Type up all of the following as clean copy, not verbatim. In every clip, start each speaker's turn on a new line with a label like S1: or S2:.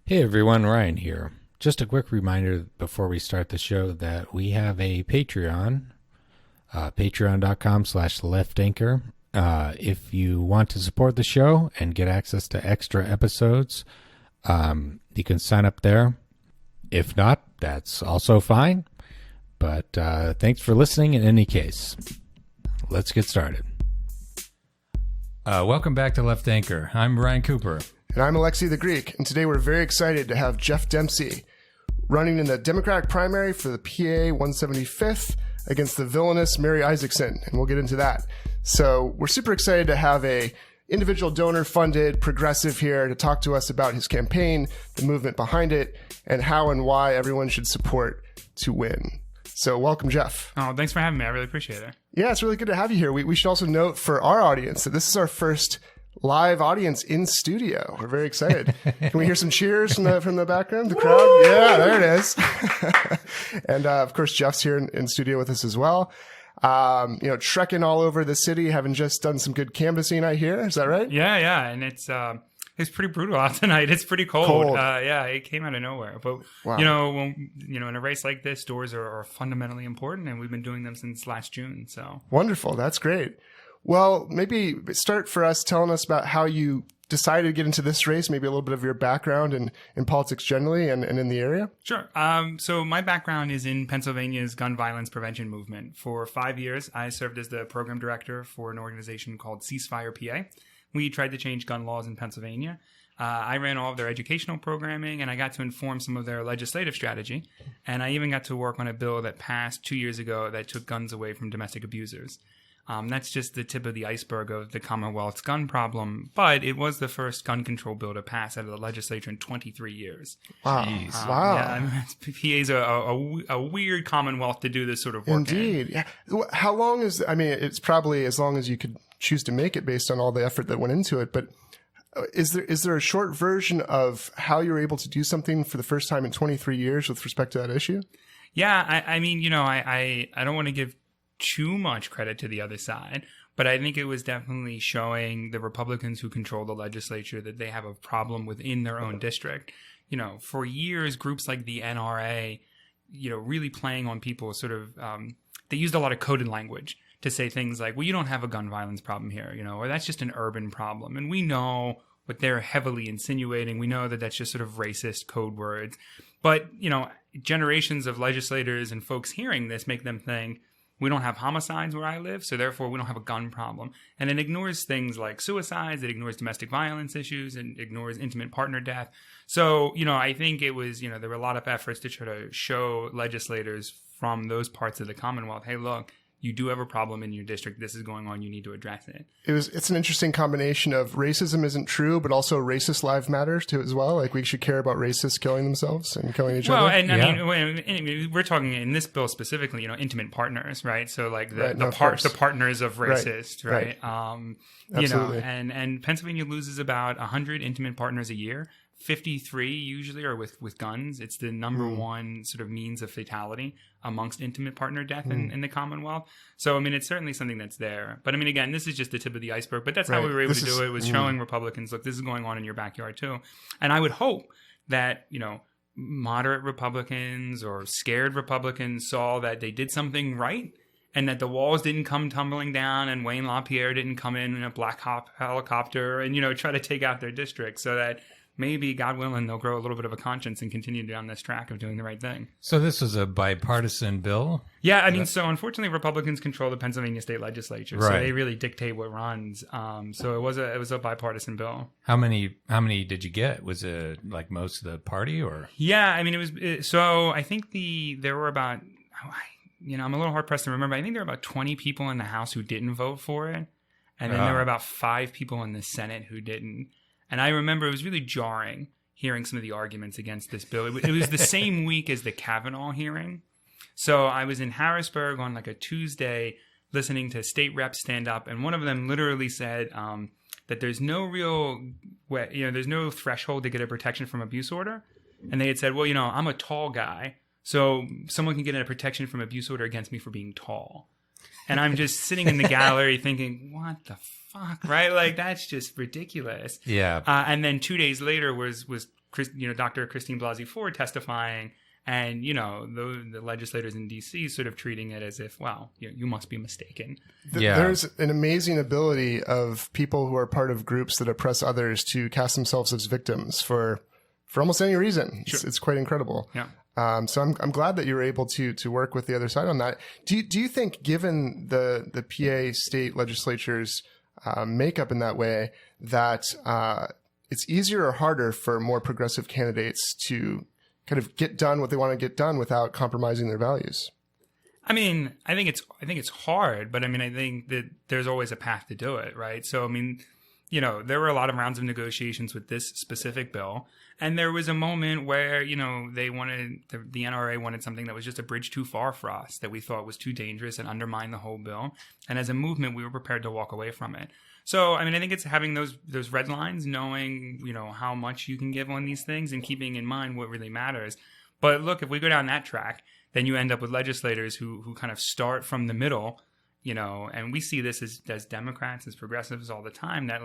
S1: Hey everyone, Ryan here. Just a quick reminder before we start the show that we have a Patreon, patreon.com/leftanchor. If you want to support the show and get access to extra episodes, you can sign up there. If not, that's also fine. But thanks for listening in any case. Let's get started. Welcome back to Left Anchor. I'm Ryan Cooper.
S2: And I'm Alexei the Greek, and today we're very excited to have Jeff Dempsey running in the Democratic primary for the PA-175 against the villainous Mary Isaacson, and we'll get into that. So we're super excited to have a individual donor-funded progressive here to talk to us about his campaign, the movement behind it, and how and why everyone should support to win. So welcome, Jeff.
S3: Oh, thanks for having me. I really appreciate it.
S2: Yeah, it's really good to have you here. We should also note for our audience that this is our first live audience in studio. We're very excited. Can we hear some cheers from the background, the crowd? Yeah, there it is. And of course, Jeff's here in studio with us as well. Trekking all over the city, having just done some good canvassing, I hear. Is that right?
S3: Yeah, and it's pretty brutal out tonight. It's pretty cold. It came out of nowhere. But
S2: wow.
S3: in a race like this, doors are fundamentally important, and we've been doing them since last June. So
S2: wonderful. That's great. Well, maybe start for us telling us about how you decided to get into this race, maybe a little bit of your background in politics generally and in the area.
S3: Sure. So my background is in Pennsylvania's gun violence prevention movement. For 5 years, I served as the program director for an organization called Ceasefire PA. We tried to change gun laws in Pennsylvania. I ran all of their educational programming, and I got to inform some of their legislative strategy. And I even got to work on a bill that passed 2 years ago that took guns away from domestic abusers. That's just the tip of the iceberg of the Commonwealth's gun problem, but it was the first gun control bill to pass out of the legislature in 23 years.
S2: Wow. Wow.
S3: Yeah, PA's a weird Commonwealth to do this sort of work.
S2: Indeed. Yeah. How long is, it's probably as long as you could choose to make it based on all the effort that went into it, but is there a short version of how you were able to do something for the first time in 23 years with respect to that issue?
S3: Yeah, I don't want to give too much credit to the other side, but I think it was definitely showing the Republicans who control the legislature that they have a problem within their own district. For years, groups like the NRA, really playing on people they used a lot of coded language to say things like, well, you don't have a gun violence problem here, or that's just an urban problem. And we know what they're heavily insinuating. We know that that's just sort of racist code words. But, generations of legislators and folks hearing this make them think, we don't have homicides where I live, so therefore we don't have a gun problem. And it ignores things like suicides, it ignores domestic violence issues, and ignores intimate partner death. So, I think it was, there were a lot of efforts to try to show legislators from those parts of the Commonwealth, hey, look, you do have a problem in your district. This is going on. You need to address it.
S2: It's an interesting combination of racism isn't true, but also racist lives matter too as well. Like we should care about racists killing themselves and killing each other.
S3: Well, and I mean, we're talking in this bill specifically, intimate partners, right? So like the partners of racists, right?
S2: Absolutely.
S3: And Pennsylvania loses about 100 intimate partners a year. 53 usually are with guns. It's the number one sort of means of fatality amongst intimate partner death in the Commonwealth. So, it's certainly something that's there. But, again, this is just the tip of the iceberg. But that's how we were able to do it, was showing Republicans, look, this is going on in your backyard too. And I would hope that, moderate Republicans or scared Republicans saw that they did something right and that the walls didn't come tumbling down and Wayne LaPierre didn't come in a Black Hawk helicopter and, try to take out their district, so that maybe, God willing, they'll grow a little bit of a conscience and continue down this track of doing the right thing.
S1: So this was a bipartisan bill?
S3: Yeah, so unfortunately, Republicans control the Pennsylvania state legislature,
S1: right.
S3: So they really dictate what runs. So it was a bipartisan bill.
S1: How many did you get? Was it like most of the party, or?
S3: Yeah, so I think there were about, I'm a little hard pressed to remember. I think there were about 20 people in the House who didn't vote for it, and then there were about 5 people in the Senate who didn't. And I remember it was really jarring hearing some of the arguments against this bill. It was the same week as the Kavanaugh hearing. So I was in Harrisburg on like a Tuesday listening to state reps stand up. And one of them literally said that there's no real way, there's no threshold to get a protection from abuse order. And they had said, well, I'm a tall guy, so someone can get a protection from abuse order against me for being tall. And I'm just sitting in the gallery thinking, what the fuck, right? Like, that's just ridiculous.
S1: Yeah.
S3: And then 2 days later was Dr. Christine Blasey Ford testifying, and the legislators in D.C. sort of treating it as if, well, you must be mistaken.
S2: There's an amazing ability of people who are part of groups that oppress others to cast themselves as victims for almost any reason.
S3: Sure.
S2: It's quite incredible.
S3: Yeah.
S2: So I'm glad that you were able to work with the other side on that. Do you think, given the PA state legislature's makeup in that way, that it's easier or harder for more progressive candidates to kind of get done what they want to get done without compromising their values?
S3: I mean, I think it's hard, but I mean, I think that there's always a path to do it, right? So, I mean, there were a lot of rounds of negotiations with this specific bill, and there was a moment where, they wanted, the NRA wanted something that was just a bridge too far for us, that we thought was too dangerous and undermined the whole bill. And as a movement, we were prepared to walk away from it. So, I mean, I think it's having those red lines, knowing, how much you can give on these things and keeping in mind what really matters. But look, if we go down that track, then you end up with legislators who kind of start from the middle, and we see this as Democrats, as progressives all the time, that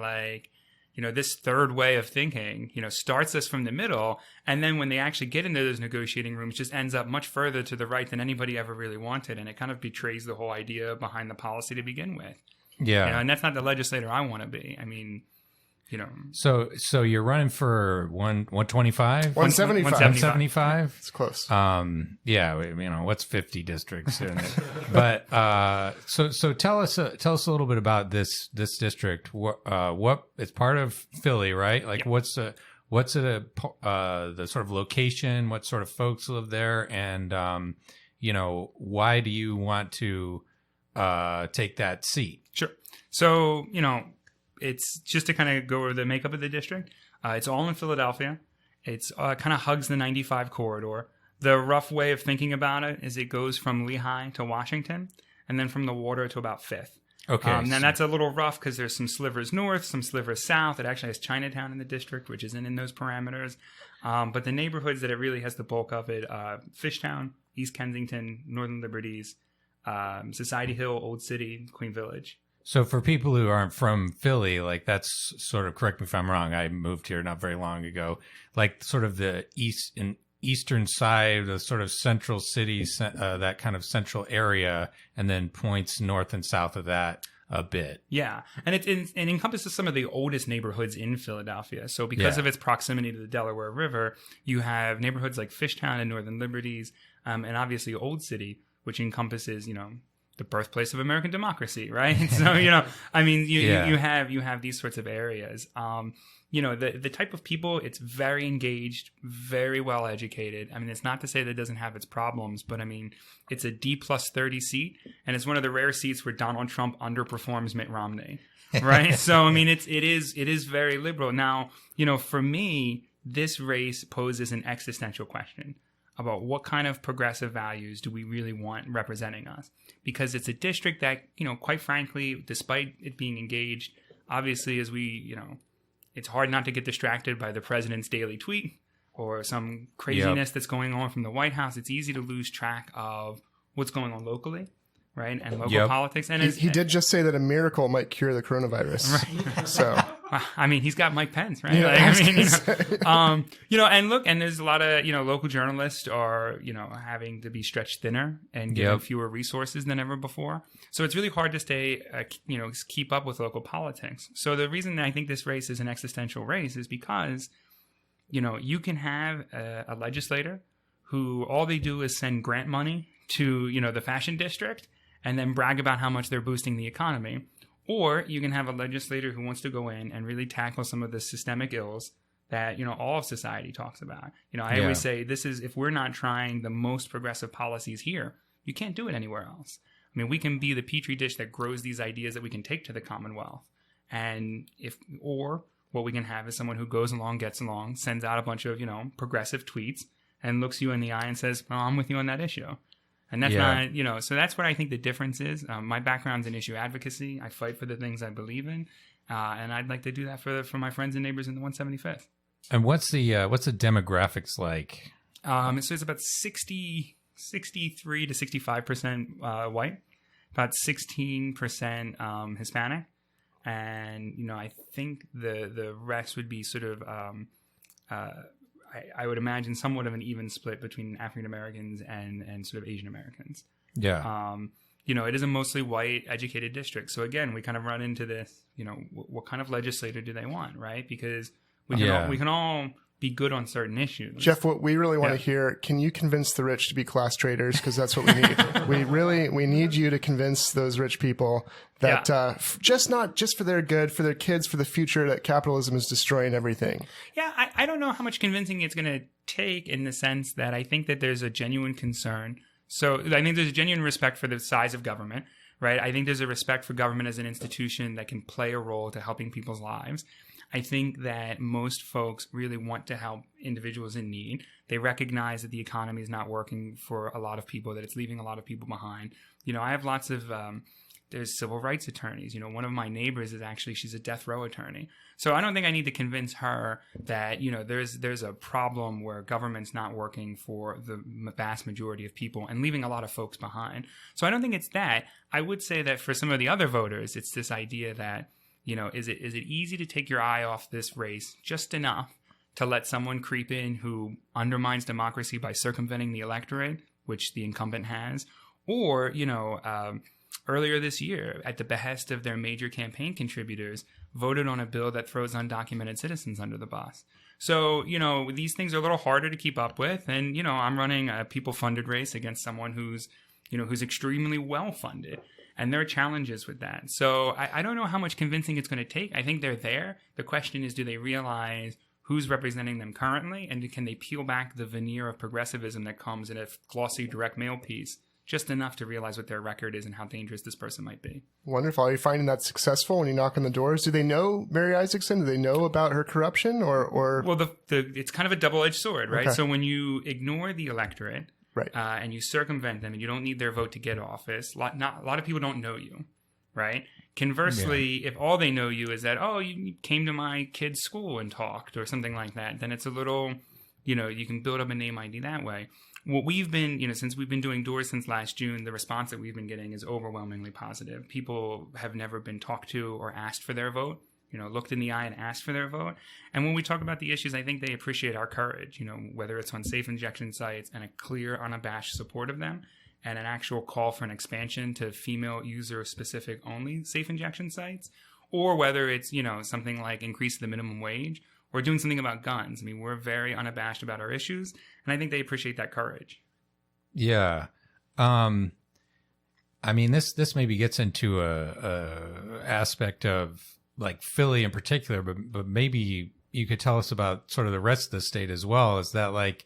S3: this third way of thinking, starts us from the middle. And then when they actually get into those negotiating rooms, just ends up much further to the right than anybody ever really wanted. And it kind of betrays the whole idea behind the policy to begin with.
S1: Yeah.
S3: And that's not the legislator I want to be. I mean,
S1: So you're running for 125?
S2: 175.
S1: 175?
S2: It's close.
S1: What's 50 districts? But so tell us a little bit about this district. What it's part of Philly, right? Like,
S3: yeah.
S1: what's the sort of location? What sort of folks live there? And why do you want to take that seat?
S3: Sure. So it's just to kind of go over the makeup of the district. It's all in Philadelphia. It's kind of hugs the 95 corridor. The rough way of thinking about it is it goes from Lehigh to Washington, and then from the water to about 5th.
S1: Okay.
S3: And that's a little rough because there's some slivers north, some slivers south. It actually has Chinatown in the district, which isn't in those parameters. But the neighborhoods that it really has the bulk of it, Fishtown, East Kensington, Northern Liberties, Society Hill, Old City, Queen Village.
S1: So for people who aren't from Philly, like, that's sort of, correct me if I'm wrong, I moved here not very long ago, like sort of the eastern side, the sort of central cities, that kind of central area, and then points north and south of that a bit.
S3: Yeah. And it encompasses some of the oldest neighborhoods in Philadelphia. So because of its proximity to the Delaware River, you have neighborhoods like Fishtown and Northern Liberties, and obviously Old City, which encompasses, the birthplace of American democracy, right? So, you have these sorts of areas. The type of people, it's very engaged, very well educated. I mean, it's not to say that it doesn't have its problems, but I mean, it's a D+30 seat, and it's one of the rare seats where Donald Trump underperforms Mitt Romney, right? So, I mean, it is very liberal. Now, for me, this race poses an existential question about what kind of progressive values do we really want representing us. Because it's a district that, quite frankly, despite it being engaged, obviously as we, it's hard not to get distracted by the president's daily tweet or some craziness that's going on from the White House. It's easy to lose track of what's going on locally, right? And local politics. And
S2: he did just say that a miracle might cure the coronavirus. Right. So,
S3: I mean, he's got Mike Pence, right?
S2: Yeah,
S3: and look, and there's a lot of, local journalists are, having to be stretched thinner and given fewer resources than ever before. So it's really hard to stay, keep up with local politics. So the reason I think this race is an existential race is because, you can have a legislator who all they do is send grant money to, the fashion district and then brag about how much they're boosting the economy. Or you can have a legislator who wants to go in and really tackle some of the systemic ills that, all of society talks about. I always say if we're not trying the most progressive policies here, you can't do it anywhere else. I mean, we can be the petri dish that grows these ideas that we can take to the Commonwealth. Or what we can have is someone who goes along, gets along, sends out a bunch of, progressive tweets and looks you in the eye and says, well, I'm with you on that issue. And that's not, so that's what I think the difference is. My background's in issue advocacy. I fight for the things I believe in. And I'd like to do that for my friends and neighbors in the 175th.
S1: And what's the demographics like?
S3: So it's about 63 to 65% white, about 16% Hispanic. And, I think the rest would be sort of I would imagine somewhat of an even split between African Americans and sort of Asian Americans.
S1: Yeah.
S3: It is a mostly white educated district. So again, we kind of run into this, what kind of legislator do they want, right? Because we can all be good on certain issues.
S2: Jeff, what we really want to hear, can you convince the rich to be class traders? Because that's what we need. we need you to convince those rich people that not just for their good, for their kids, for the future, that capitalism is destroying everything.
S3: Yeah, I don't know how much convincing it's going to take, in the sense that I think that there's a genuine concern. So I think there's a genuine respect for the size of government, right? I think there's a respect for government as an institution that can play a role to helping people's lives. I think that most folks really want to help individuals in need. They recognize that the economy is not working for a lot of people, that it's leaving a lot of people behind. I have lots of there's civil rights attorneys. One of my neighbors she's a death row attorney. So I don't think I need to convince her that, there's a problem where government's not working for the vast majority of people and leaving a lot of folks behind. So I don't think it's that. I would say that for some of the other voters, it's this idea that, is it easy to take your eye off this race just enough to let someone creep in who undermines democracy by circumventing the electorate, which the incumbent has? Or, earlier this year, at the behest of their major campaign contributors, voted on a bill that throws undocumented citizens under the bus. So, these things are a little harder to keep up with. And, I'm running a people-funded race against someone who's extremely well-funded. And there are challenges with that. So I don't know how much convincing it's going to take. I think they're there. The question is, do they realize who's representing them currently? And can they peel back the veneer of progressivism that comes in a glossy direct mail piece just enough to realize what their record is and how dangerous this person might be?
S2: Wonderful. Are you finding that successful when you knock on the doors? Do they know Mary Isaacson? Do they know about her corruption? Or
S3: Well, it's kind of a double-edged sword, right?
S2: Okay.
S3: So when you ignore the electorate,
S2: right,
S3: and you circumvent them, and you don't need their vote to get office, a lot of people don't know you, right? Conversely, if all they know you is that, you came to my kid's school and talked or something like that, then it's a little, you can build up a name ID that way. What we've been, since we've been doing doors since last June, the response that we've been getting is overwhelmingly positive. People have never been talked to or asked for their vote, looked in the eye and asked for their vote. And when we talk about the issues, I think they appreciate our courage, whether it's on safe injection sites and a clear, unabashed support of them, and an actual call for an expansion to female user-specific only safe injection sites, or whether it's, something like increase the minimum wage or doing something about guns. I mean, we're very unabashed about our issues, and I think they appreciate that courage.
S1: Yeah. This maybe gets into a aspect of like Philly in particular, but maybe you could tell us about sort of the rest of the state as well. Is that like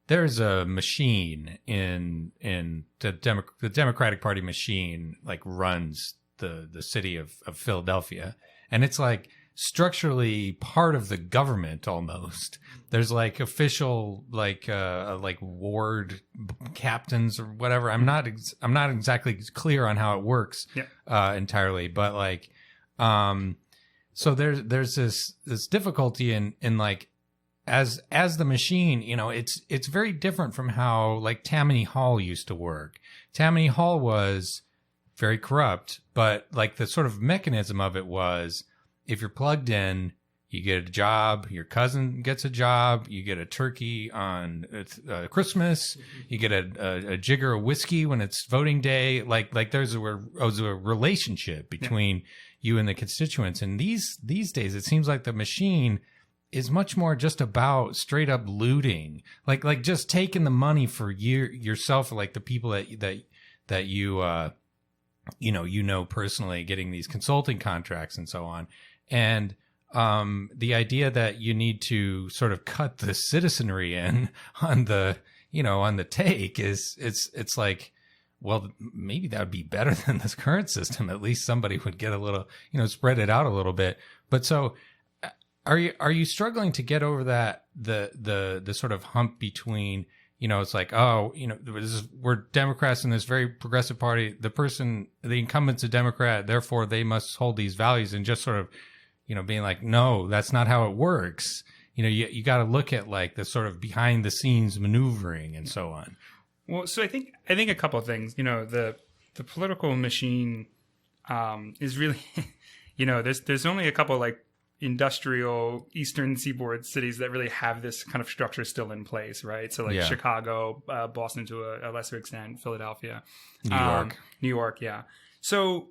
S1: there's a machine in the Democratic Party machine like runs the city of Philadelphia, and it's like structurally part of the government almost. There's like official like ward captains or whatever. I'm not exactly clear on how it works entirely, but like so there's this difficulty in like as the machine, it's very different from how like Tammany Hall used to work. Tammany Hall was very corrupt, but like the sort of mechanism of it was, if you're plugged in, you get a job, your cousin gets a job, you get a turkey on Christmas, you get a jigger of whiskey when it's voting day. Like there's a relationship between you and the constituents. And these days, it seems like the machine is much more just about straight up looting, like just taking the money for yourself, like the people that you personally, getting these consulting contracts and so on. And the idea that you need to sort of cut the citizenry in on the take it's like, well, maybe that would be better than this current system. At least somebody would get a little, spread it out a little bit. But so are you struggling to get over that, the sort of hump between, it's like, we're Democrats in this very progressive party. The incumbent's a Democrat, therefore they must hold these values, and just sort of, being like, no, that's not how it works. You got to look at like the sort of behind the scenes maneuvering and so on.
S3: Well, so I think a couple of things. The political machine is really, there's only a couple like industrial Eastern Seaboard cities that really have this kind of structure still in place, right? So like Chicago, Boston to a lesser extent, Philadelphia, New York, yeah. So,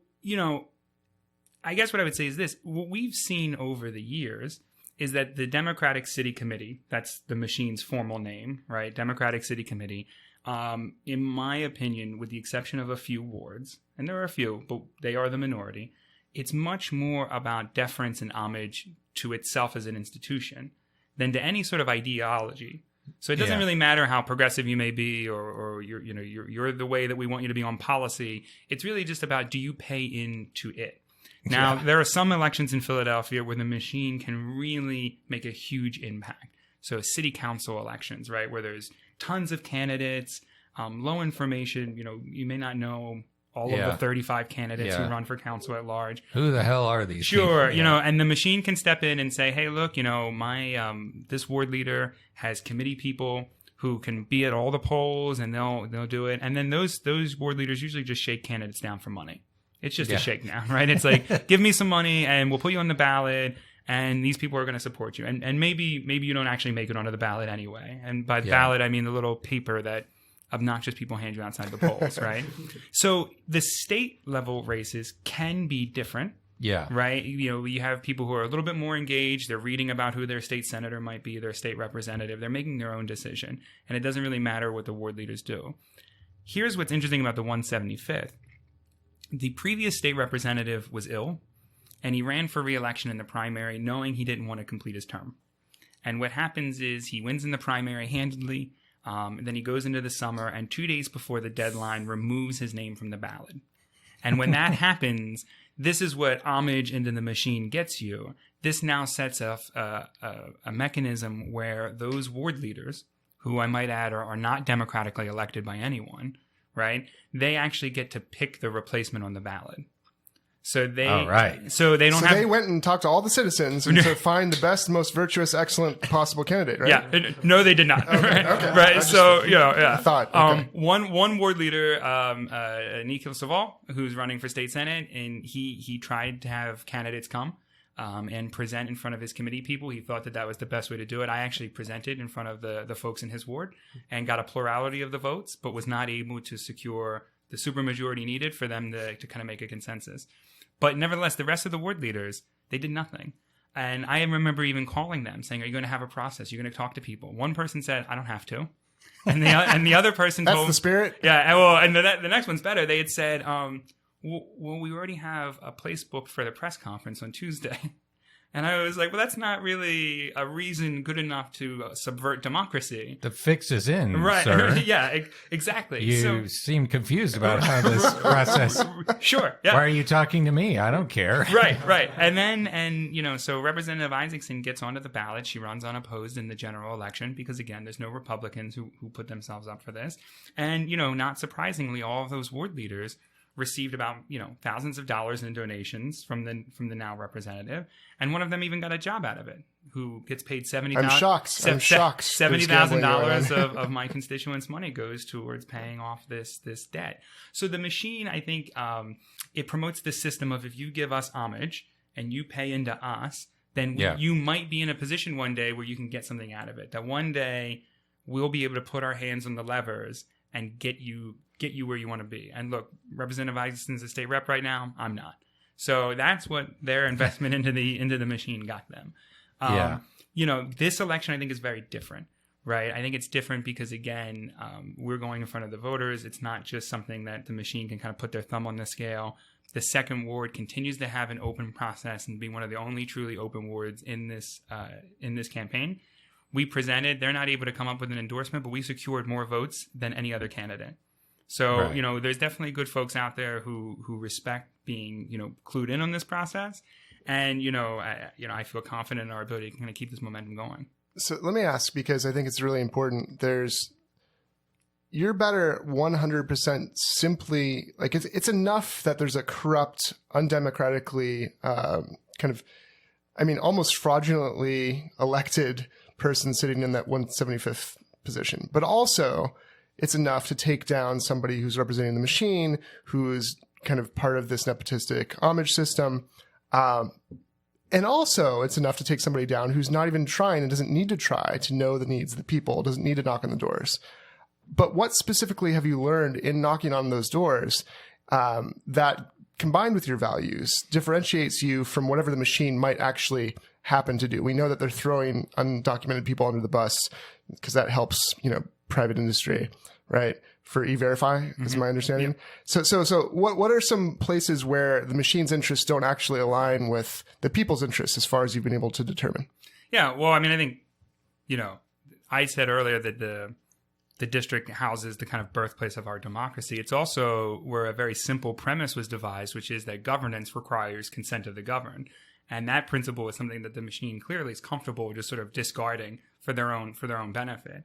S3: I guess what I would say is this. What we've seen over the years is that the Democratic City Committee, that's the machine's formal name, right? Democratic City Committee, in my opinion, with the exception of a few wards, and there are a few, but they are the minority, it's much more about deference and homage to itself as an institution than to any sort of ideology. So it doesn't really matter how progressive you may be, or you're the way that we want you to be on policy. It's really just about, do you pay into it? Now, there are some elections in Philadelphia where the machine can really make a huge impact. So city council elections, right, where there's tons of candidates, low information. You may not know all of the 35 candidates who run for council at large.
S4: Who the hell are these
S3: people?
S4: Yeah.
S3: And the machine can step in and say, hey, look, my this ward leader has committee people who can be at all the polls, and they'll do it. And then those ward leaders usually just shake candidates down for money. It's just a shakedown, right? It's like, give me some money and we'll put you on the ballot, and these people are going to support you. And maybe you don't actually make it onto the ballot anyway. And by ballot, I mean the little paper that obnoxious people hand you outside the polls, right? So the state level races can be different. Yeah. Right? You have people who are a little bit more engaged. They're reading about who their state senator might be, their state representative. They're making their own decision. And it doesn't really matter what the ward leaders do. Here's what's interesting about the 175th. The previous state representative was ill, and he ran for re-election in the primary knowing he didn't want to complete his term. And what happens is he wins in the primary handedly, then he goes into the summer, and 2 days before the deadline removes his name from the ballot. And when that happens, this is what homage into the machine gets you. This now sets up a mechanism where those ward leaders, who I might add are not democratically elected by anyone, right? They actually get to pick the replacement on the ballot. So they, so they don't. So
S2: they went and talked to all the citizens and to find the best, most virtuous, excellent possible candidate, right?
S3: Yeah, no, they did not.
S2: Okay.
S3: Right. So I
S2: thought
S3: one ward leader, Nikhil Saval, who's running for state senate, and he tried to have candidates come and present in front of his committee people. He thought that was the best way to do it. I actually presented in front of the folks in his ward and got a plurality of the votes, but was not able to secure the supermajority needed for them to kind of make a consensus. But nevertheless, the rest of the ward leaders, they did nothing. And I remember even calling them saying, are you going to have a process? You're going to talk to people. One person said, I don't have to. And the other person
S2: That's
S3: told...
S2: the spirit?
S3: Yeah. Well, and the next one's better. They had said, well, we already have a place booked for the press conference on Tuesday. And I was like, well, that's not really a reason good enough to subvert democracy.
S4: The fix is in,
S3: right?
S4: Sir.
S3: Yeah, exactly.
S4: You seem confused about how this process.
S3: Sure. Yeah.
S4: Why are you talking to me? I don't care.
S3: Right. And so Representative Isaacson gets onto the ballot. She runs unopposed in the general election because, again, there's no Republicans who put themselves up for this. And, not surprisingly, all of those ward leaders received about thousands of dollars in donations from the now representative, and one of them even got a job out of it. Who gets paid $70,000? I'm shocked. $70,000 of my constituents' money goes towards paying off this debt. So the machine, I think, it promotes the system of if you give us homage and you pay into us, then you might be in a position one day where you can get something out of it. That one day we'll be able to put our hands on the levers and get you where you want to be. And look, Representative Isaacson's a state rep right now. I'm not. So that's what their investment into the machine got them. This election I think is very different, right? I think it's different because, again, we're going in front of the voters. It's not just something that the machine can kind of put their thumb on the scale. The second ward continues to have an open process and be one of the only truly open wards in this campaign. We presented, they're not able to come up with an endorsement, but we secured more votes than any other candidate. So, there's definitely good folks out there who respect being, clued in on this process. And, I feel confident in our ability to kind of keep this momentum going.
S2: So let me ask, because I think it's really important. You're better 100% simply, like it's enough that there's a corrupt, undemocratically almost fraudulently elected person sitting in that 175th position. But also, it's enough to take down somebody who's representing the machine, who is kind of part of this nepotistic homage system. And also, it's enough to take somebody down who's not even trying and doesn't need to try to know the needs of the people, doesn't need to knock on the doors. But what specifically have you learned in knocking on those doors that, combined with your values, differentiates you from whatever the machine might actually happen to do? We know that they're throwing undocumented people under the bus because that helps, private industry, right? For E-Verify, is my understanding. So what are some places where the machine's interests don't actually align with the people's interests as far as you've been able to determine?
S3: Yeah, well, I mean, I think, I said earlier that the district houses the kind of birthplace of our democracy. It's also where a very simple premise was devised, which is that governance requires consent of the governed. And that principle is something that the machine clearly is comfortable just sort of discarding for their own benefit.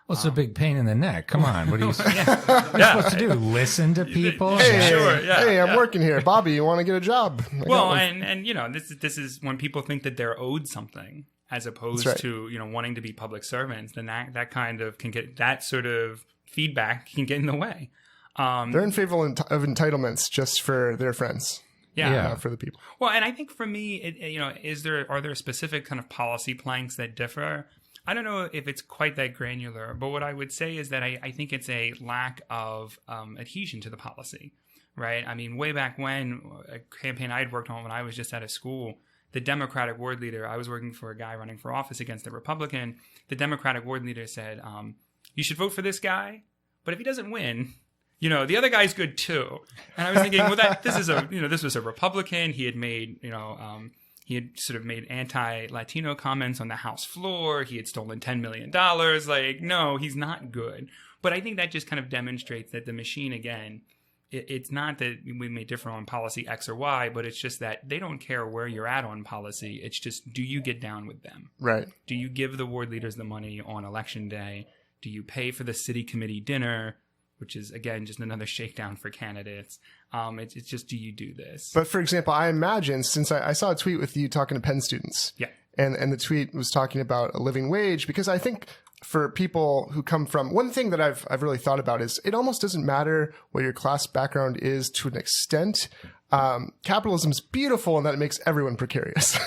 S4: Well, it's a big pain in the neck. Come on. What are you supposed to do? Listen to people?
S2: Hey,
S3: Sure,
S2: I'm working here. Bobby, you want to get a job?
S3: Well, and this is when people think that they're owed something as opposed to, wanting to be public servants, then that kind of can get, that sort of feedback can get in the way.
S2: They're in favor of entitlements just for their friends.
S3: Yeah.
S2: Not for the people.
S3: Well, and I think for me, are there specific kind of policy planks that differ? I don't know if it's quite that granular, but what I would say is that I think it's a lack of adhesion to the policy, right? I mean, way back when, a campaign I had worked on when I was just out of school, the Democratic ward leader, I was working for a guy running for office against a Republican. The Democratic ward leader said, you should vote for this guy, but if he doesn't win, the other guy's good too. And I was thinking, well, this was a Republican. He had made, he had sort of made anti-Latino comments on the House floor. He had stolen $10 million. Like, no, he's not good. But I think that just kind of demonstrates that the machine, again, it's not that we may differ on policy X or Y, but it's just that they don't care where you're at on policy. It's just, do you get down with them?
S2: Right.
S3: Do you give the ward leaders the money on election day? Do you pay for the city committee dinner? Which is, again, just another shakedown for candidates. It's just, do you do this?
S2: But for example, I imagine, since I saw a tweet with you talking to Penn students, and the tweet was talking about a living wage, because I think for people who come from, one thing that I've really thought about is it almost doesn't matter what your class background is to an extent. Capitalism's beautiful in that it makes everyone precarious.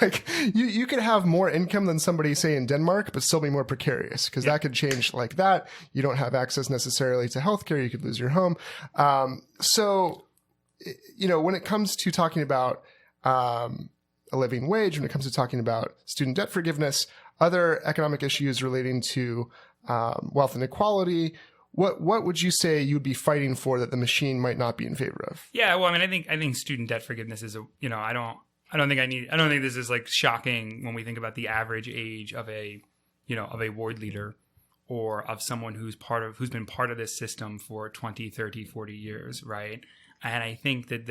S2: Like you could have more income than somebody, say, in Denmark, but still be more precarious because that could change like that. You don't have access necessarily to healthcare. You could lose your home. So, when it comes to talking about a living wage, when it comes to talking about student debt forgiveness, other economic issues relating to wealth inequality, what would you say you would be fighting for that the machine might not be in favor of?
S3: Yeah, well, I mean, I think student debt forgiveness is I don't think this is like shocking when we think about the average age of a ward leader or of someone who's been part of this system for 20, 30, 40 years, right? And I think that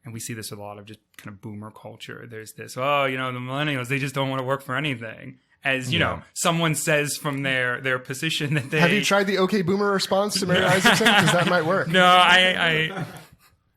S3: and we see this a lot of just kind of boomer culture. There's this, the millennials, they just don't want to work for anything. As, someone says from their position that they...
S2: Have you tried the OK Boomer response to Mary Isaacson? Because that might work.
S3: No, I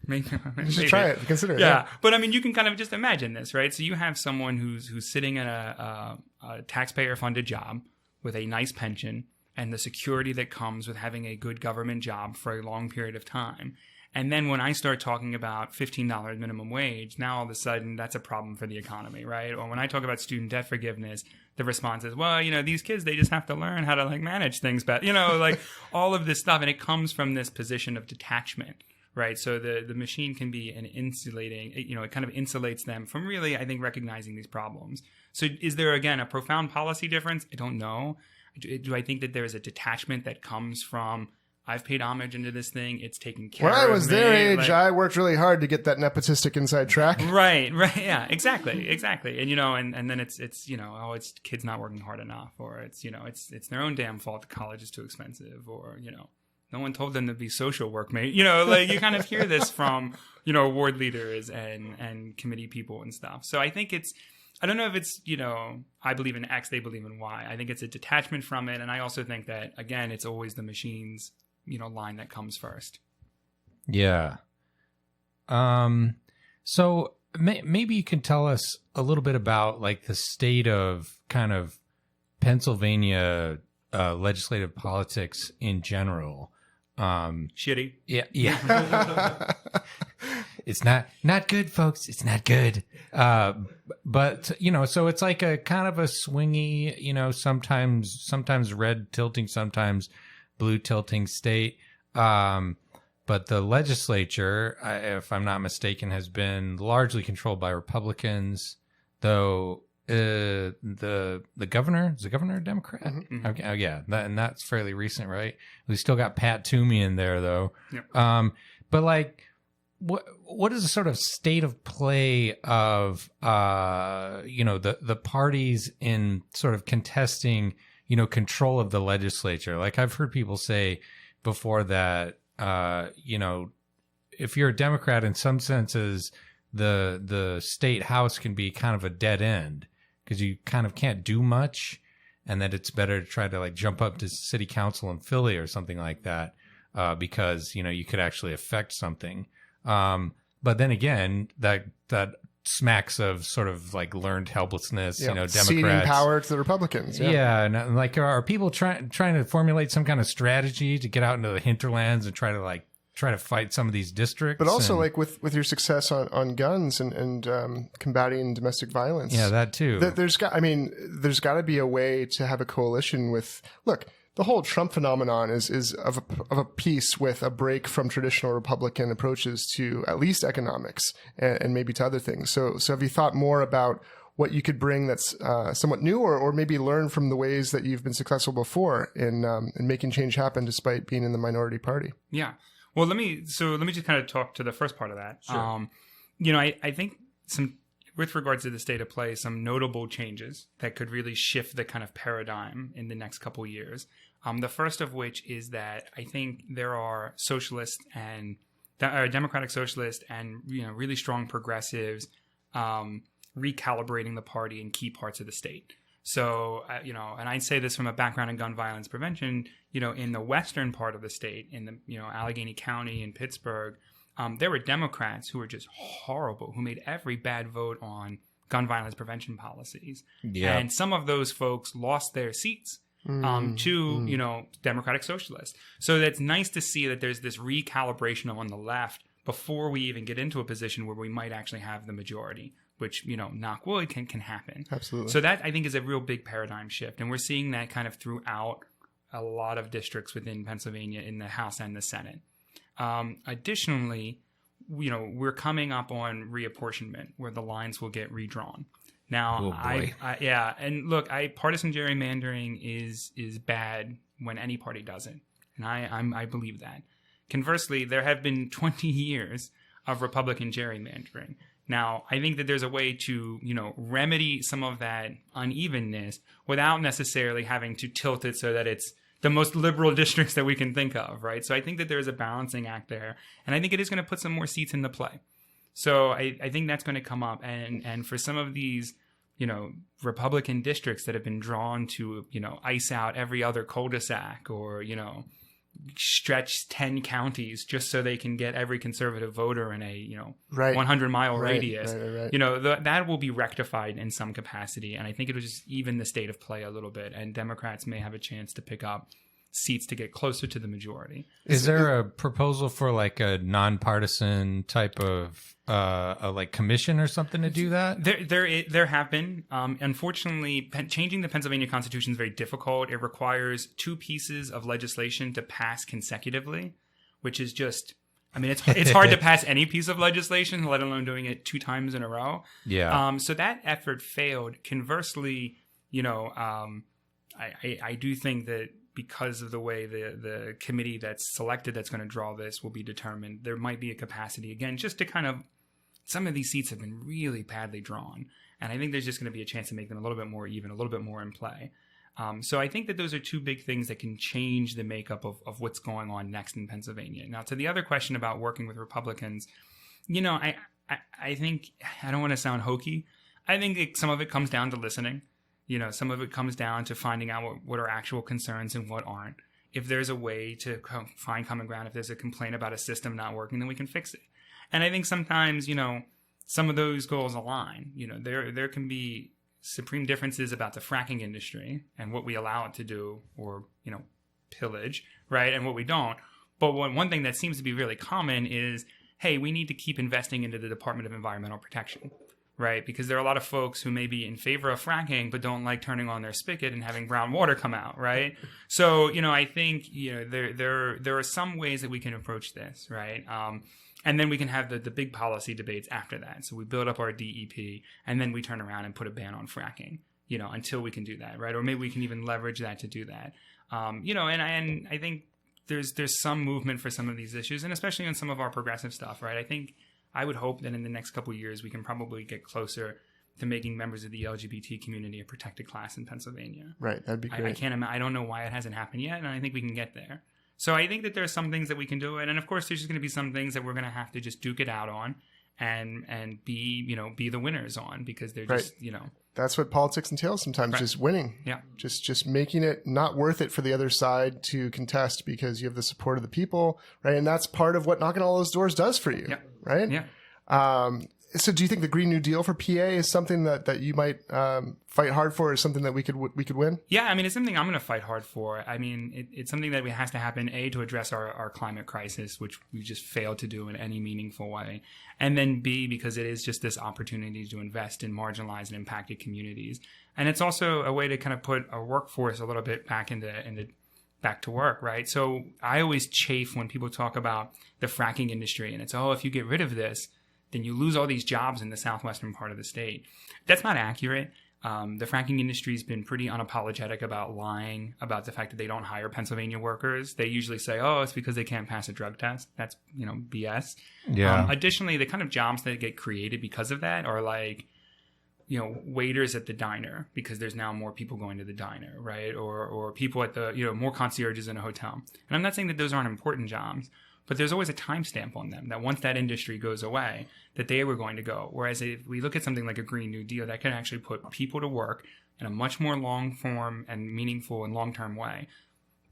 S3: maybe,
S2: you should try it. Consider it.
S3: Yeah. But I mean, you can kind of just imagine this, right? So you have someone who's sitting in a taxpayer-funded job with a nice pension and the security that comes with having a good government job for a long period of time. And then when I start talking about $15 minimum wage, now all of a sudden that's a problem for the economy, right? Or when I talk about student debt forgiveness, the response is, well, these kids, they just have to learn how to manage things better, all of this stuff. And it comes from this position of detachment, right? So the machine can be an insulating, it kind of insulates them from really, I think, recognizing these problems. So is there, again, a profound policy difference? I don't know. Do I think that there is a detachment that comes from, I've paid homage into this thing, it's taken care of me?
S2: When I was their age, I worked really hard to get that nepotistic inside track.
S3: Right, yeah, exactly. And and then it's kids not working hard enough, or it's their own damn fault the college is too expensive, or no one told them to be social work mate. You kind of hear this from ward leaders and committee people and stuff. So I think I don't know if it's, I believe in X, they believe in Y. I think it's a detachment from it. And I also think that, again, it's always the machine's, line that comes first.
S4: Yeah. So maybe you can tell us a little bit about the state of kind of Pennsylvania legislative politics in general.
S3: Shitty.
S4: Yeah. It's not good, folks. It's not good. But so it's like a kind of a swingy, sometimes red tilting, sometimes blue tilting state. But the legislature, if I'm not mistaken, has been largely controlled by Republicans, though the governor is the governor a Democrat?
S3: Mm-hmm.
S4: Okay, oh yeah, and that's fairly recent, right? We still got Pat Toomey in there though.
S3: Yep.
S4: But like, what is the sort of state of play of the parties in sort of contesting control of the legislature? Like I've heard people say before that if you're a Democrat, in some senses the state house can be kind of a dead end because you kind of can't do much, and that it's better to try to like jump up to city council in Philly or something like that because you could actually affect something. But then again, that smacks of sort of like learned helplessness. Democrats
S2: ceding power to the Republicans.
S4: Yeah, and like are people trying to formulate some kind of strategy to get out into the hinterlands and try to fight some of these districts?
S2: But also, like with your success on guns and combating domestic violence.
S4: Yeah, that too.
S2: There's got to be a way to have a coalition with. Look, the whole Trump phenomenon is of a piece with a break from traditional Republican approaches to at least economics and maybe to other things. So have you thought more about what you could bring that's somewhat new, or maybe learn from the ways that you've been successful before in making change happen despite being in the minority party?
S3: Yeah. Well, let me just kind of talk to the first part of that.
S2: Sure.
S3: I think with regards to the state of play, some notable changes that could really shift the kind of paradigm in the next couple of years. The first of which is that I think there are socialists and democratic socialists and really strong progressives recalibrating the party in key parts of the state. So, and I say this from a background in gun violence prevention, in the western part of the state, in the, Allegheny County and Pittsburgh, there were Democrats who were just horrible, who made every bad vote on gun violence prevention policies. Yeah. And some of those folks lost their seats to Democratic Socialists. So that's nice to see that there's this recalibration on the left before we even get into a position where we might actually have the majority, which, knock wood, can happen.
S2: Absolutely.
S3: So that, I think, is a real big paradigm shift. And we're seeing that kind of throughout a lot of districts within Pennsylvania in the House and the Senate. Additionally, we're coming up on reapportionment where the lines will get redrawn. Now, and look, partisan gerrymandering is bad when any party does it, and I believe that. Conversely, there have been 20 years of Republican gerrymandering. Now, I think that there's a way to, remedy some of that unevenness without necessarily having to tilt it so that it's the most liberal districts that we can think of, right? So I think that there's a balancing act there, and I think it is going to put some more seats into play. So I think that's going to come up, and for some of these, Republican districts that have been drawn to, ice out every other cul-de-sac or, stretch 10 counties just so they can get every conservative voter in a 100-mile radius. Right. That will be rectified in some capacity, and I think it'll just even the state of play a little bit, and Democrats may have a chance to pick up seats to get closer to the majority.
S4: Is there a proposal for like a nonpartisan type of a commission or something to do that?
S3: There have been. Unfortunately, changing the Pennsylvania Constitution is very difficult. It requires 2 pieces of legislation to pass consecutively, which is just, it's hard to pass any piece of legislation, let alone doing it 2 times in a row.
S4: Yeah.
S3: So that effort failed. Conversely, I do think that because of the way the committee that's selected that's going to draw this will be determined, there might be a capacity, again, just to kind of, some of these seats have been really badly drawn. And I think there's just going to be a chance to make them a little bit more even, a little bit more in play. So I think that those are 2 big things that can change the makeup of what's going on next in Pennsylvania. Now, to the other question about working with Republicans, I think, I don't want to sound hokey. I think some of it comes down to listening. Some of it comes down to finding out what are actual concerns and what aren't. If there's a way to find common ground, if there's a complaint about a system not working, then we can fix it. And I think sometimes, some of those goals align. There can be supreme differences about the fracking industry and what we allow it to do or, pillage, right, and what we don't. But one thing that seems to be really common is, hey, we need to keep investing into the Department of Environmental Protection, right? Because there are a lot of folks who may be in favor of fracking, but don't like turning on their spigot and having brown water come out, right? So, I think, there are some ways that we can approach this, right? And then we can have the big policy debates after that. So we build up our DEP, and then we turn around and put a ban on fracking, until we can do that, right? Or maybe we can even leverage that to do that. And I think there's some movement for some of these issues, and especially on some of our progressive stuff, right? I would hope that in the next couple of years we can probably get closer to making members of the LGBT community a protected class in Pennsylvania.
S2: Right, that'd be great.
S3: I don't know why it hasn't happened yet, and I think we can get there. So I think that there's some things that we can do, and of course there's just going to be some things that we're going to have to just duke it out on, and be the winners on, because they're just
S2: That's what politics entails sometimes, just winning.
S3: Yeah.
S2: Just making it not worth it for the other side to contest because you have the support of the people, right? And that's part of what knocking all those doors does for you, right?
S3: Yeah.
S2: So do you think the Green New Deal for PA is something that you might fight hard for, or something that we could win?
S3: Yeah, I mean, it's something I'm going to fight hard for. I mean, it's something that has to happen, A, to address our climate crisis, which we just failed to do in any meaningful way. And then B, because it is just this opportunity to invest in marginalized and impacted communities. And it's also a way to kind of put our workforce a little bit back back to work, right? So I always chafe when people talk about the fracking industry, and it's, if you get rid of this, then you lose all these jobs in the southwestern part of the state. That's not accurate. The fracking industry has been pretty unapologetic about lying about the fact that they don't hire Pennsylvania workers. They usually say, it's because they can't pass a drug test. That's, BS.
S4: Yeah.
S3: Additionally, the kind of jobs that get created because of that are like, waiters at the diner, because there's now more people going to the diner, right? Or people at the, more concierges in a hotel. And I'm not saying that those aren't important jobs, but there's always a timestamp on them that once that industry goes away, that they were going to go. Whereas if we look at something like a Green New Deal, that can actually put people to work in a much more long form and meaningful and long-term way.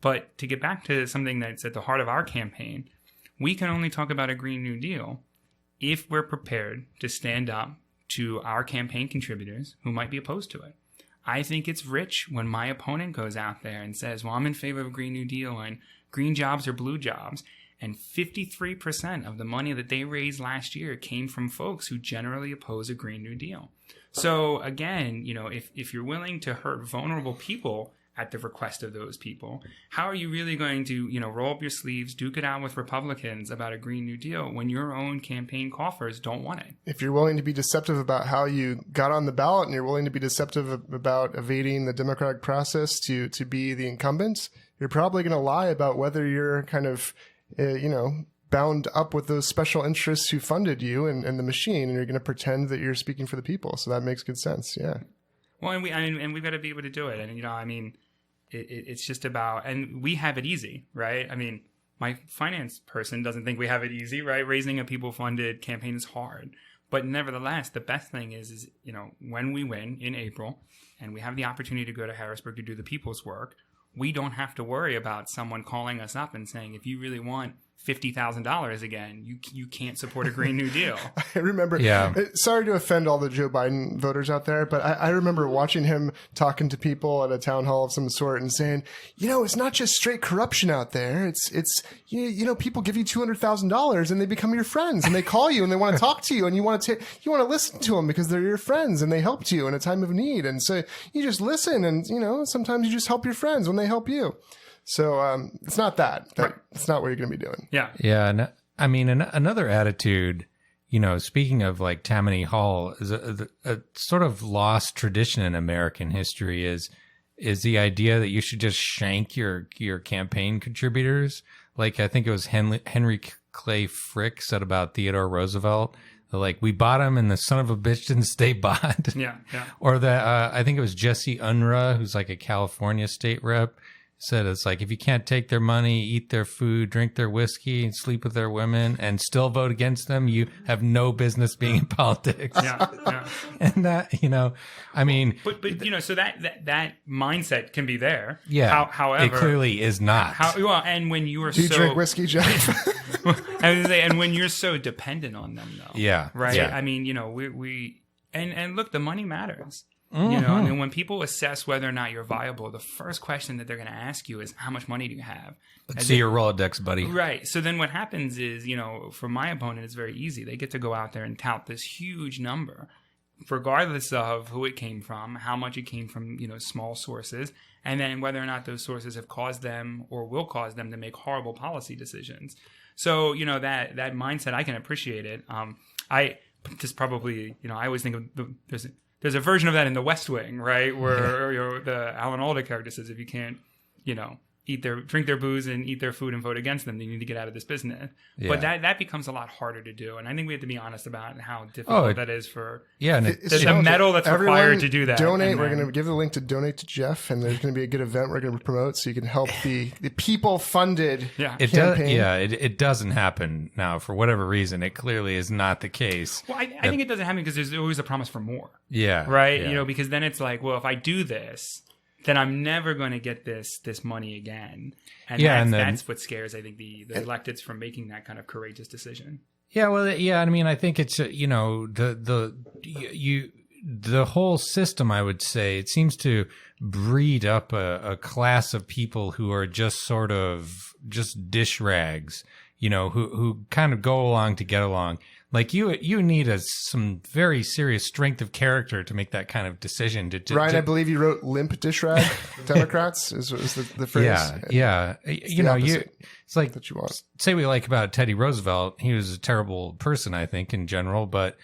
S3: But to get back to something that's at the heart of our campaign, we can only talk about a Green New Deal if we're prepared to stand up to our campaign contributors who might be opposed to it. I think it's rich when my opponent goes out there and says, I'm in favor of a Green New Deal and green jobs are blue jobs. And 53% of the money that they raised last year came from folks who generally oppose a Green New Deal. So again, if you're willing to hurt vulnerable people at the request of those people, how are you really going to, roll up your sleeves, duke it out with Republicans about a Green New Deal when your own campaign coffers don't want it?
S2: If you're willing to be deceptive about how you got on the ballot, and you're willing to be deceptive about evading the democratic process to be the incumbent, you're probably going to lie about whether you're kind of bound up with those special interests who funded you and the machine, and you're going to pretend that you're speaking for the people. So that makes good sense. Yeah.
S3: Well, and we've got to be able to do it. And, it's just about, and we have it easy, right? I mean, my finance person doesn't think we have it easy, right? Raising a people-funded campaign is hard. But nevertheless, the best thing is, when we win in April and we have the opportunity to go to Harrisburg to do the people's work, we don't have to worry about someone calling us up and saying, if you really want $50,000 again, you can't support a Green New Deal.
S2: I remember, sorry to offend all the Joe Biden voters out there, but I remember watching him talking to people at a town hall of some sort and saying, it's not just straight corruption out there. It's people give you $200,000 and they become your friends, and they call you and they want to talk to you, and you want to listen to them because they're your friends and they helped you in a time of need. And so you just listen, and sometimes you just help your friends when they help you. So it's not that. It's not what you're going to be doing.
S3: Yeah.
S4: Yeah. And I mean, another attitude, speaking of like Tammany Hall, is a sort of lost tradition in American history is the idea that you should just shank your campaign contributors. Like, I think it was Henry Clay Frick said about Theodore Roosevelt. Like, we bought him and the son of a bitch didn't stay bought.
S3: Yeah.
S4: Or that I think it was Jesse Unruh, who's like a California state rep, said it's like, if you can't take their money, eat their food, drink their whiskey, and sleep with their women, and still vote against them, you have no business being in politics.
S3: Yeah.
S4: And that, I mean,
S3: but so that mindset can be there.
S4: Yeah.
S3: However,
S4: it clearly is not.
S3: And when you are
S2: Do you drink whiskey, Jeff?
S3: I was gonna say, and when you're so dependent on them, though.
S4: Yeah.
S3: Right.
S4: Yeah.
S3: I mean, we and look, the money matters. You know, I mean, when people assess whether or not you're viable, the first question that they're going to ask you is, how much money do you have?
S4: Let's see your Rolodex, buddy.
S3: Right. So then what happens is, you know, for my opponent, it's very easy. They get to go out there and tout this huge number, regardless of who it came from, how much it came from, you know, small sources, and then whether or not those sources have caused them or will cause them to make horrible policy decisions. So, you know, that mindset, I can appreciate it. I just probably, you know, I always think of there's a version of that in The West Wing, right? Where you know, the Alan Alda character says, if you can't, you know, drink their booze and eat their food and vote against them, then you need to get out of this business. Yeah. But that becomes a lot harder to do. And I think we have to be honest about how difficult that is for the metal that's required to do that.
S2: Donate. We're going to give the link to donate to Jeff, and there's going to be a good event we're going to promote so you can help the people-funded campaign.
S4: It doesn't happen now for whatever reason. It clearly is not the case.
S3: Well, I think it doesn't happen because there's always a promise for more.
S4: Yeah.
S3: Right?
S4: Yeah.
S3: You know, because then it's like, well, if I do this, then I'm never going to get this money again. And that's what scares, I think, the electeds from making that kind of courageous decision.
S4: Yeah, well, yeah, I mean, I think it's, you know, the whole system, I would say, it seems to breed up a class of people who are just sort of just dish rags, you know, who kind of go along to get along. Like you need some very serious strength of character to make that kind of decision.
S2: Ryan, I believe you wrote "limp dish rag" Democrats is the phrase.
S4: Yeah. You know, it's like
S2: that you want.
S4: Say we like about Teddy Roosevelt. He was a terrible person, I think, in general, but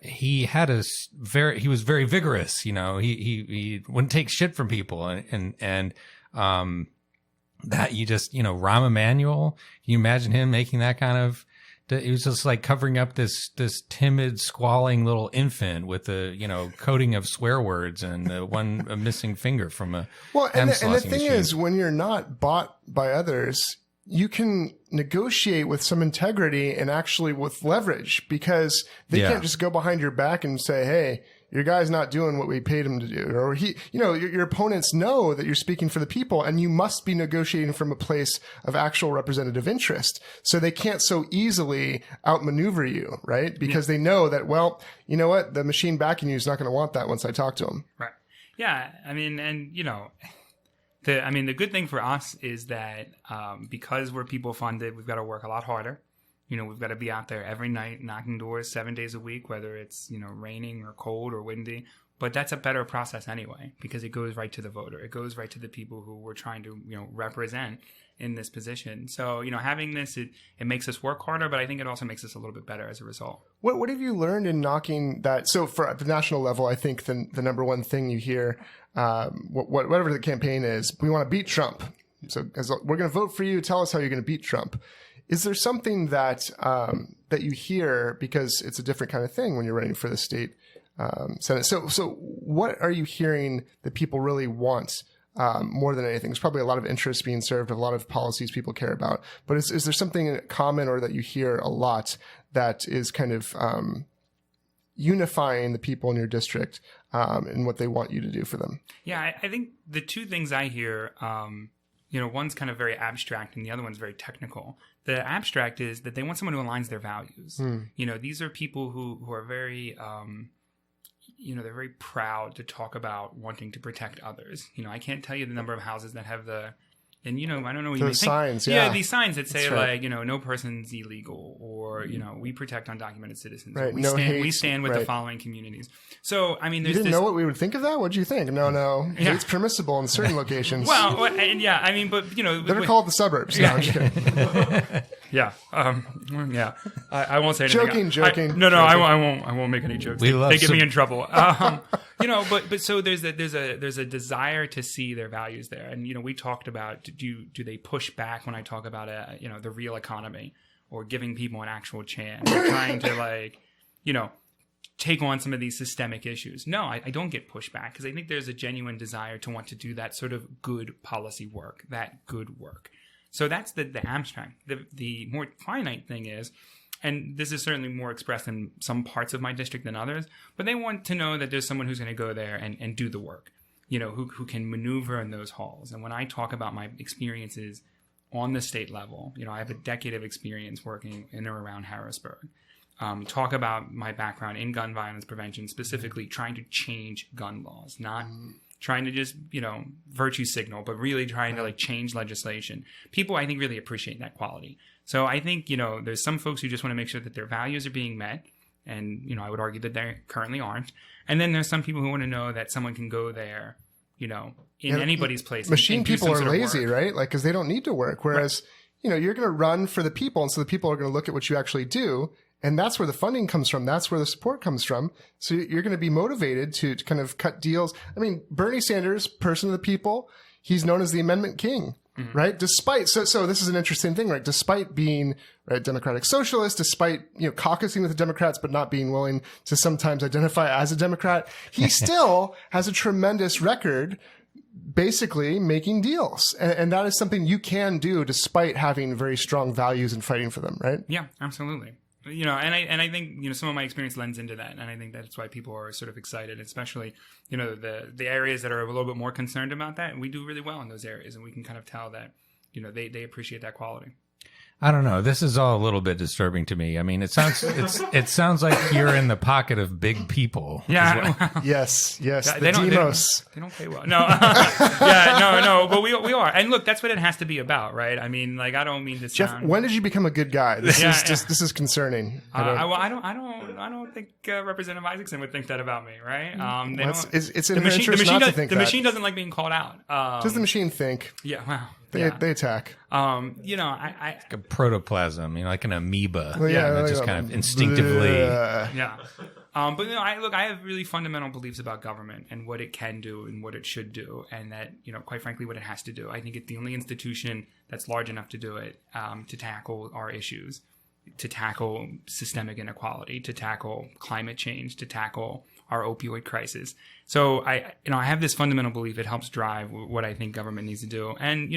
S4: he was very vigorous. You know, he wouldn't take shit from people, and that you just, you know, Rahm Emanuel. Can you imagine him making that kind of? He was just like covering up this timid, squalling little infant with a, you know, coating of swear words and a missing finger from a
S2: and the thing machine. Is, when you're not bought by others, you can negotiate with some integrity and actually with leverage, because they can't just go behind your back and say, hey, your guy's not doing what we paid him to do. Or your opponents know that you're speaking for the people, and you must be negotiating from a place of actual representative interest. So they can't so easily outmaneuver you, right? Because they know that, well, you know what? The machine backing you is not going to want that once I talk to them.
S3: Right. Yeah. I mean, and you know, the good thing for us is that, because we're people funded, we've got to work a lot harder. You know, we've got to be out there every night, knocking doors 7 days a week, whether it's, you know, raining or cold or windy. But that's a better process anyway, because it goes right to the voter. It goes right to the people who we're trying to, you know, represent in this position. So, you know, having this, it makes us work harder, but I think it also makes us a little bit better as a result.
S2: What have you learned in knocking that? So for the national level, I think the number one thing you hear, whatever the campaign is, we want to beat Trump. So we're going to vote for you. Tell us how you're going to beat Trump. Is there something that that you hear, because it's a different kind of thing when you're running for the state Senate? So what are you hearing that people really want more than anything? There's probably a lot of interest being served, a lot of policies people care about. But is there something common or that you hear a lot that is kind of unifying the people in your district and what they want you to do for them?
S3: Yeah, I think the two things I hear, you know, one's kind of very abstract and the other one's very technical. The abstract is that they want someone who aligns their values. You know, these are people who are very, you know, they're very proud to talk about wanting to protect others. You know, I can't tell you the number of houses that have and, you know, I don't know what you may think.
S2: Signs,
S3: these signs that say, like, you know, no person's illegal, or, you know, we protect undocumented citizens.
S2: Right.
S3: We stand with the following communities. So, I mean, there's
S2: You didn't know what we would think of that? What did you think? No. Yeah. It's permissible in certain locations.
S3: Well, and yeah, I mean, but, you know.
S2: They're called the suburbs. No, I'm just kidding.
S3: Yeah. Yeah. I won't say anything.
S2: Joking.
S3: No, I won't make any jokes. They get me in trouble. You know, but so there's a desire to see their values there. And, you know, we talked about, do they push back when I talk about, you know, the real economy or giving people an actual chance, or trying to, like, you know, take on some of these systemic issues? No, I don't get pushback, because I think there's a genuine desire to want to do that sort of good policy work, that good work. So that's the abstract. The more finite thing is, and this is certainly more expressed in some parts of my district than others, but they want to know that there's someone who's going to go there and do the work, you know, who can maneuver in those halls. And when I talk about my experiences on the state level, you know, I have a decade of experience working in or around Harrisburg. talk about my background in gun violence prevention, specifically trying to change gun laws, not trying to just, virtue signal, but really trying to change legislation. People, I think, really appreciate that quality. So I think, there's some folks who just want to make sure that their values are being met. And, I would argue that they currently aren't. And then there's some people who want to know that someone can go there, in anybody's place.
S2: Machine
S3: and do
S2: people
S3: some
S2: are
S3: sort of
S2: lazy,
S3: work.
S2: right? Because they don't need to work. Whereas, you're going to run for the people. And so the people are going to look at what you actually do. And that's where the funding comes from. That's where the support comes from. So you're going to be motivated to kind of cut deals. I mean, Bernie Sanders, person of the people, he's known as the Amendment King, right? Despite, so this is an interesting thing, right? Despite being Democratic socialist, despite, caucusing with the Democrats, but not being willing to sometimes identify as a Democrat, he still has a tremendous record basically making deals. And that is something you can do despite having very strong values and fighting for them, right?
S3: Yeah, absolutely. And I think, some of my experience lends into that. And I think that's why people are sort of excited, especially, the areas that are a little bit more concerned about that. And we do really well in those areas. And we can kind of tell that, they appreciate that quality.
S4: I don't know. This is all a little bit disturbing to me. I mean, it sounds like you're in the pocket of big people.
S3: Yeah.
S2: Yes.
S3: They don't pay well. No. No. But we are. And look, that's what it has to be about, right? I mean, I don't mean to
S2: Jeff,
S3: sound.
S2: when did you become a good guy? This is concerning.
S3: I don't think Representative Isaacson would think that about me, right?
S2: It's in her interest not to think that.
S3: The machine doesn't like being called out.
S2: Does the machine think?
S3: Yeah. Wow.
S2: They attack.
S3: I
S4: Like a protoplasm, like an amoeba.
S2: Well,
S4: that just kind of instinctively.
S3: Yeah. But I have really fundamental beliefs about government and what it can do and what it should do, and that quite frankly, what it has to do. I think it's the only institution that's large enough to do it, to tackle our issues, to tackle systemic inequality, to tackle climate change, to tackle our opioid crisis. So I have this fundamental belief it helps drive what I think government needs to do. And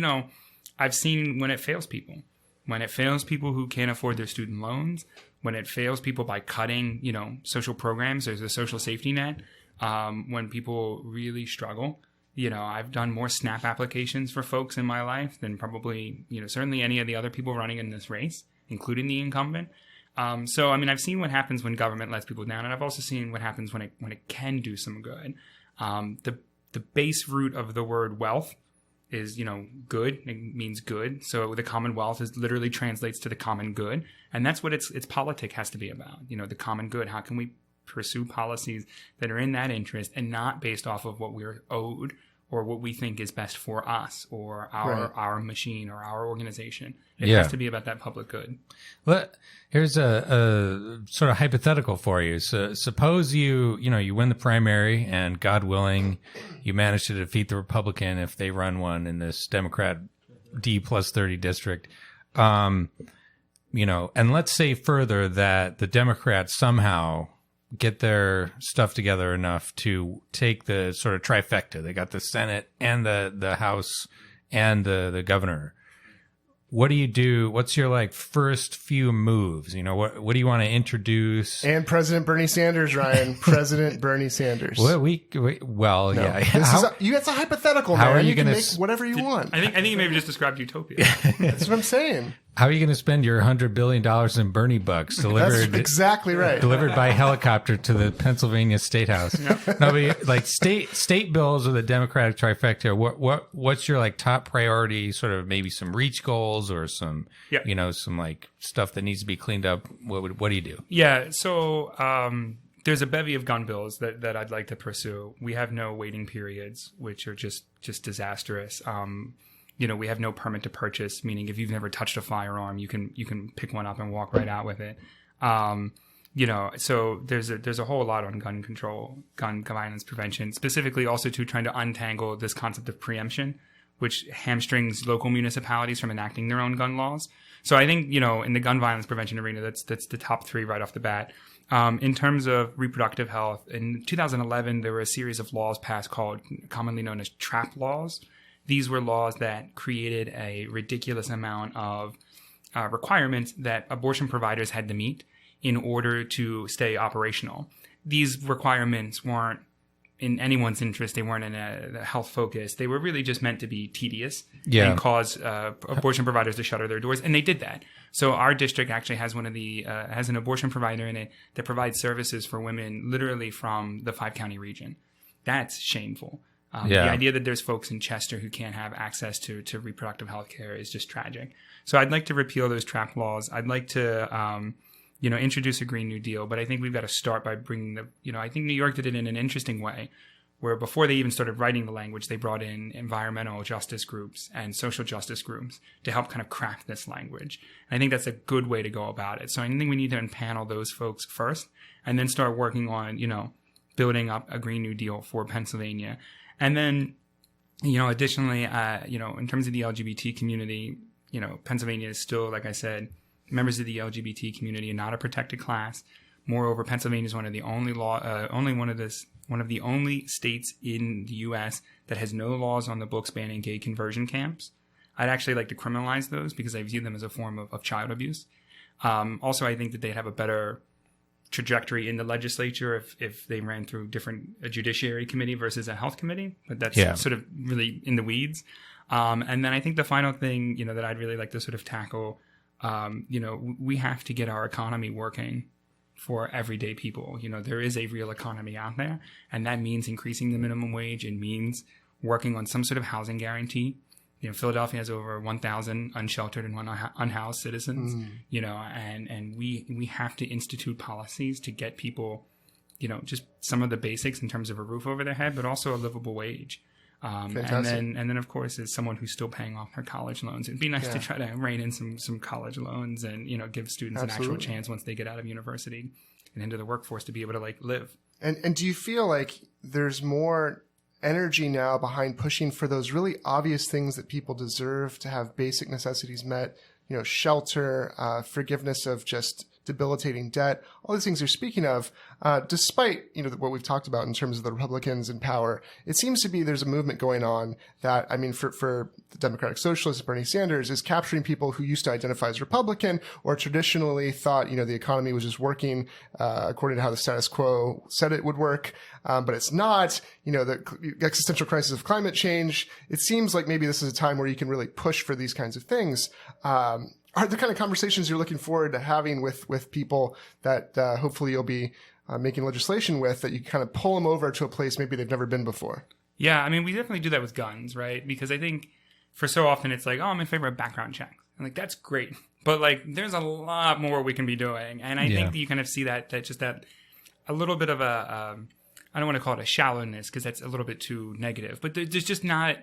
S3: I've seen when it fails people who can't afford their student loans, when it fails people by cutting, social programs, there's a social safety net, when people really struggle. I've done more SNAP applications for folks in my life than probably, certainly any of the other people running in this race, including the incumbent. So, I've seen what happens when government lets people down, and I've also seen what happens when it can do some good. The base root of the word wealth is, good. It means good. So the Commonwealth literally translates to the common good. And that's what its politic has to be about. The common good. How can we pursue policies that are in that interest and not based off of what we're owed or what we think is best for us or our machine or our organization. It has to be about that public good.
S4: Well, here's a sort of hypothetical for you. So suppose you win the primary and God willing, you manage to defeat the Republican if they run one in this Democrat D+30 district. And let's say further that the Democrats somehow get their stuff together enough to take the sort of trifecta. They got the Senate and the House and the governor. What do you do? What's your first few moves? What do you want to introduce?
S2: And President Bernie Sanders, Ryan. President Bernie Sanders. It's a hypothetical.
S4: How
S2: man.
S4: are you going to
S2: make whatever you want?
S3: I think you maybe just described utopia.
S2: That's what I'm saying.
S4: How are you going to spend your $100 billion in Bernie bucks delivered?
S2: That's exactly right.
S4: Delivered by helicopter to the Pennsylvania State House. Yep. No, but state bills or the Democratic trifecta. What's your top priority? Sort of maybe some reach goals or some some stuff that needs to be cleaned up. What do you do?
S3: Yeah. So there's a bevy of gun bills that I'd like to pursue. We have no waiting periods, which are just disastrous. We have no permit to purchase, meaning if you've never touched a firearm, you can pick one up and walk right out with it. So there's a whole lot on gun control, gun violence prevention, specifically also to trying to untangle this concept of preemption, which hamstrings local municipalities from enacting their own gun laws. So I think, in the gun violence prevention arena, that's the top three right off the bat. In terms of reproductive health, in 2011, there were a series of laws passed commonly known as TRAP laws. These were laws that created a ridiculous amount of requirements that abortion providers had to meet in order to stay operational. These requirements weren't in anyone's interest. They weren't in a health focus. They were really just meant to be tedious
S4: Yeah.
S3: and cause abortion providers to shutter their doors. And they did that. So our district actually has has an abortion provider in it that provides services for women literally from the 5-county region. That's shameful. The idea that there's folks in Chester who can't have access to reproductive health care is just tragic. So I'd like to repeal those trap laws. I'd like to, introduce a Green New Deal. But I think we've got to start by bringing I think New York did it in an interesting way, where before they even started writing the language, they brought in environmental justice groups and social justice groups to help kind of craft this language. And I think that's a good way to go about it. So I think we need to empanel those folks first and then start working on, building up a Green New Deal for Pennsylvania. And then, additionally, in terms of the LGBT community, Pennsylvania is still, like I said, members of the LGBT community are not a protected class. Moreover, Pennsylvania is one of the only states in the U.S. that has no laws on the books banning gay conversion camps. I'd actually like to criminalize those because I view them as a form of child abuse. Also, I think that they'd have a better trajectory in the legislature if they ran through a judiciary committee versus a health committee, but that's sort of really in the weeds. And then I think the final thing, that I'd really like to sort of tackle, we have to get our economy working for everyday people. There is a real economy out there, and that means increasing the minimum wage. It means working on some sort of housing guarantee. Philadelphia has over 1,000 unsheltered and unhoused citizens, and we have to institute policies to get people, just some of the basics in terms of a roof over their head, but also a livable wage. And then of course, as someone who's still paying off her college loans, it'd be nice to try to rein in some college loans and, give students an actual chance once they get out of university and into the workforce to be able to live.
S2: And do you feel like there's more energy now behind pushing for those really obvious things that people deserve to have basic necessities met, shelter, forgiveness of just debilitating debt, all these things you're speaking of, despite, what we've talked about in terms of the Republicans in power, it seems to be there's a movement going on that, for the Democratic Socialists, Bernie Sanders is capturing people who used to identify as Republican or traditionally thought, the economy was just working, according to how the status quo said it would work. But it's not, the existential crisis of climate change. It seems like maybe this is a time where you can really push for these kinds of things. Are the kind of conversations you're looking forward to having with people that hopefully you'll be making legislation with, that you kind of pull them over to a place maybe they've never been before?
S3: Yeah, we definitely do that with guns, right? Because I think for so often it's like, I'm in favor of background checks. And that's great. But there's a lot more we can be doing. And I think that you kind of see that a little bit of I don't want to call it a shallowness because that's a little bit too negative, but there's just not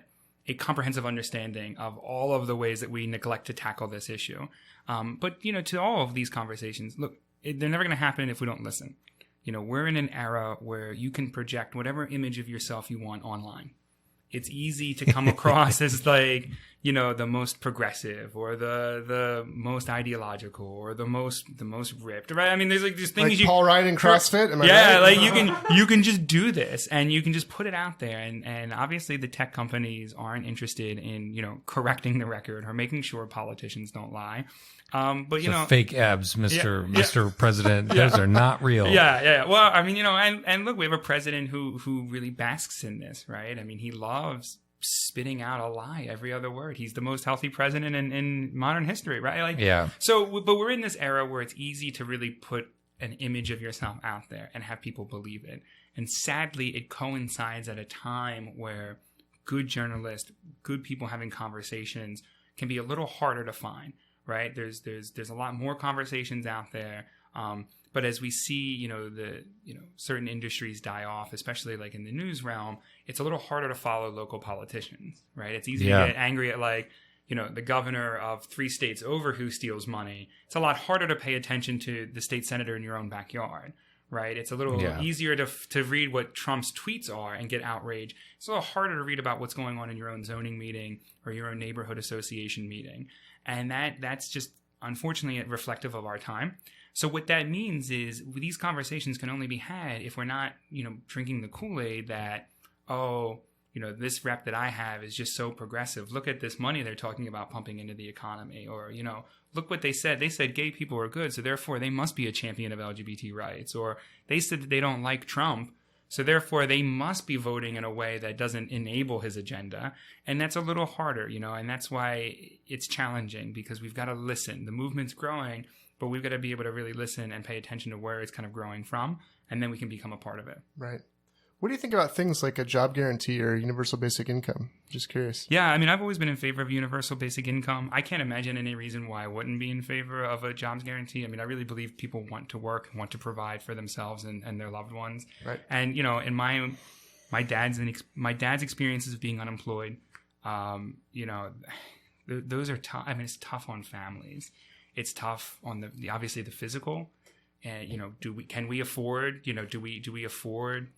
S3: a comprehensive understanding of all of the ways that we neglect to tackle this issue. But, to all of these conversations, look, they're never going to happen if we don't listen. We're in an era where you can project whatever image of yourself you want online. It's easy to come across as the most progressive or the most ideological or the most ripped, right? There's these things
S2: Paul Ryan in CrossFit. Am I right?
S3: you can just do this and you can just put it out there. And obviously the tech companies aren't interested in, correcting the record or making sure politicians don't lie. But
S4: the fake abs, Mr. President, those are not real.
S3: Yeah. Well, and look, we have a president who really basks in this, right? He loves spitting out a lie every other word. He's the most healthy president in modern history, right? So, but we're in this era where it's easy to really put an image of yourself out there and have people believe it. And sadly, it coincides at a time where good journalists, good people having conversations can be a little harder to find. Right? There's a lot more conversations out there. But as we see, certain industries die off, especially in the news realm, it's a little harder to follow local politicians, right? It's easy to get angry at the governor of 3 states over who steals money. It's a lot harder to pay attention to the state senator in your own backyard, right? It's a little easier to read what Trump's tweets are and get outraged. It's a little harder to read about what's going on in your own zoning meeting or your own neighborhood association meeting. And that's just, unfortunately, reflective of our time. So what that means is these conversations can only be had if we're not, drinking the Kool-Aid that, this rep that I have is just so progressive. Look at this money they're talking about pumping into the economy. Or, look what they said. They said gay people are good, so therefore they must be a champion of LGBT rights. Or they said that they don't like Trump, So therefore, they must be voting in a way that doesn't enable his agenda. And that's a little harder, and that's why it's challenging, because we've got to listen. The movement's growing, but we've got to be able to really listen and pay attention to where it's kind of growing from, and then we can become a part of it.
S2: Right. What do you think about things like a job guarantee or universal basic income? Just curious.
S3: Yeah, I mean, I've always been in favor of universal basic income. I can't imagine any reason why I wouldn't be in favor of a jobs guarantee. I mean, I really believe people want to work and want to provide for themselves and their loved ones.
S2: Right.
S3: And, in my dad's experiences of being unemployed, those are tough. I mean, it's tough on families. It's tough on the obviously the physical. And, can we afford, do we afford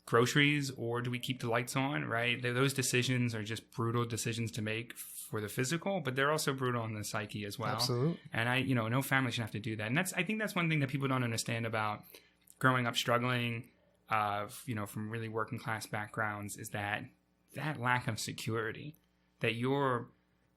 S3: groceries, or do we keep the lights on, right? Those decisions are just brutal decisions to make for the physical, but they're also brutal on the psyche as well.
S2: Absolutely.
S3: And no family should have to do that. And I think that's one thing that people don't understand about growing up struggling, from really working class backgrounds, is that lack of security, that you're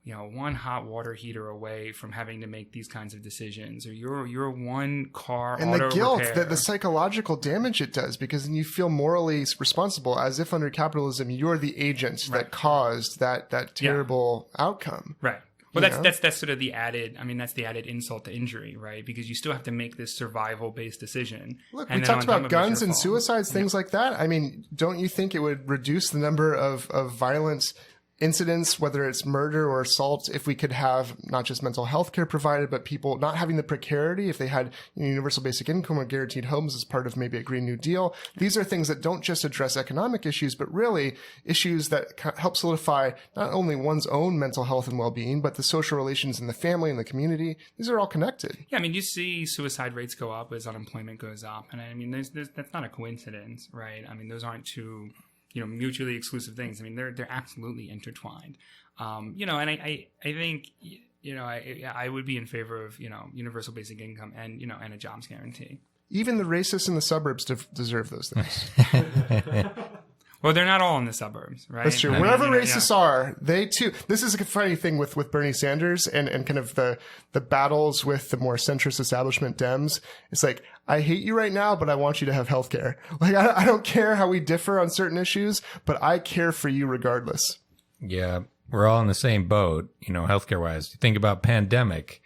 S3: one hot water heater away from having to make these kinds of decisions, or you're one car
S2: and
S3: auto
S2: the guilt,
S3: repair.
S2: the psychological damage it does, because then you feel morally responsible, as if under capitalism you're the agent that caused that terrible outcome.
S3: Right. Well, that's sort of the added. I mean, that's the added insult to injury, right? Because you still have to make this survival-based decision.
S2: Look,
S3: and
S2: we
S3: then
S2: talked
S3: on top
S2: about
S3: of it,
S2: guns
S3: your
S2: and
S3: fault.
S2: suicides, things like that. I mean, don't you think it would reduce the number of violent incidents, whether it's murder or assault, if we could have not just mental health care provided, but people not having the precarity, if they had universal basic income or guaranteed homes as part of maybe a Green New Deal? These are things that don't just address economic issues, but really issues that help solidify not only one's own mental health and well-being, but the social relations in the family and the community. These are all connected.
S3: Yeah, I mean, you see suicide rates go up as unemployment goes up. And I mean, that's not a coincidence, right? I mean, those aren't two mutually exclusive things. I mean, they're absolutely intertwined. And I think, I would be in favor of, universal basic income and a jobs guarantee.
S2: Even the racists in the suburbs deserve those things.
S3: Well, they're not all in the suburbs, right?
S2: That's true. Wherever racists are, they too. This is a funny thing with Bernie Sanders and kind of the battles with the more centrist establishment Dems. It's like, I hate you right now, but I want you to have health care. Like, I don't care how we differ on certain issues, but I care for you regardless.
S4: Yeah, we're all in the same boat, healthcare wise. You think about pandemic.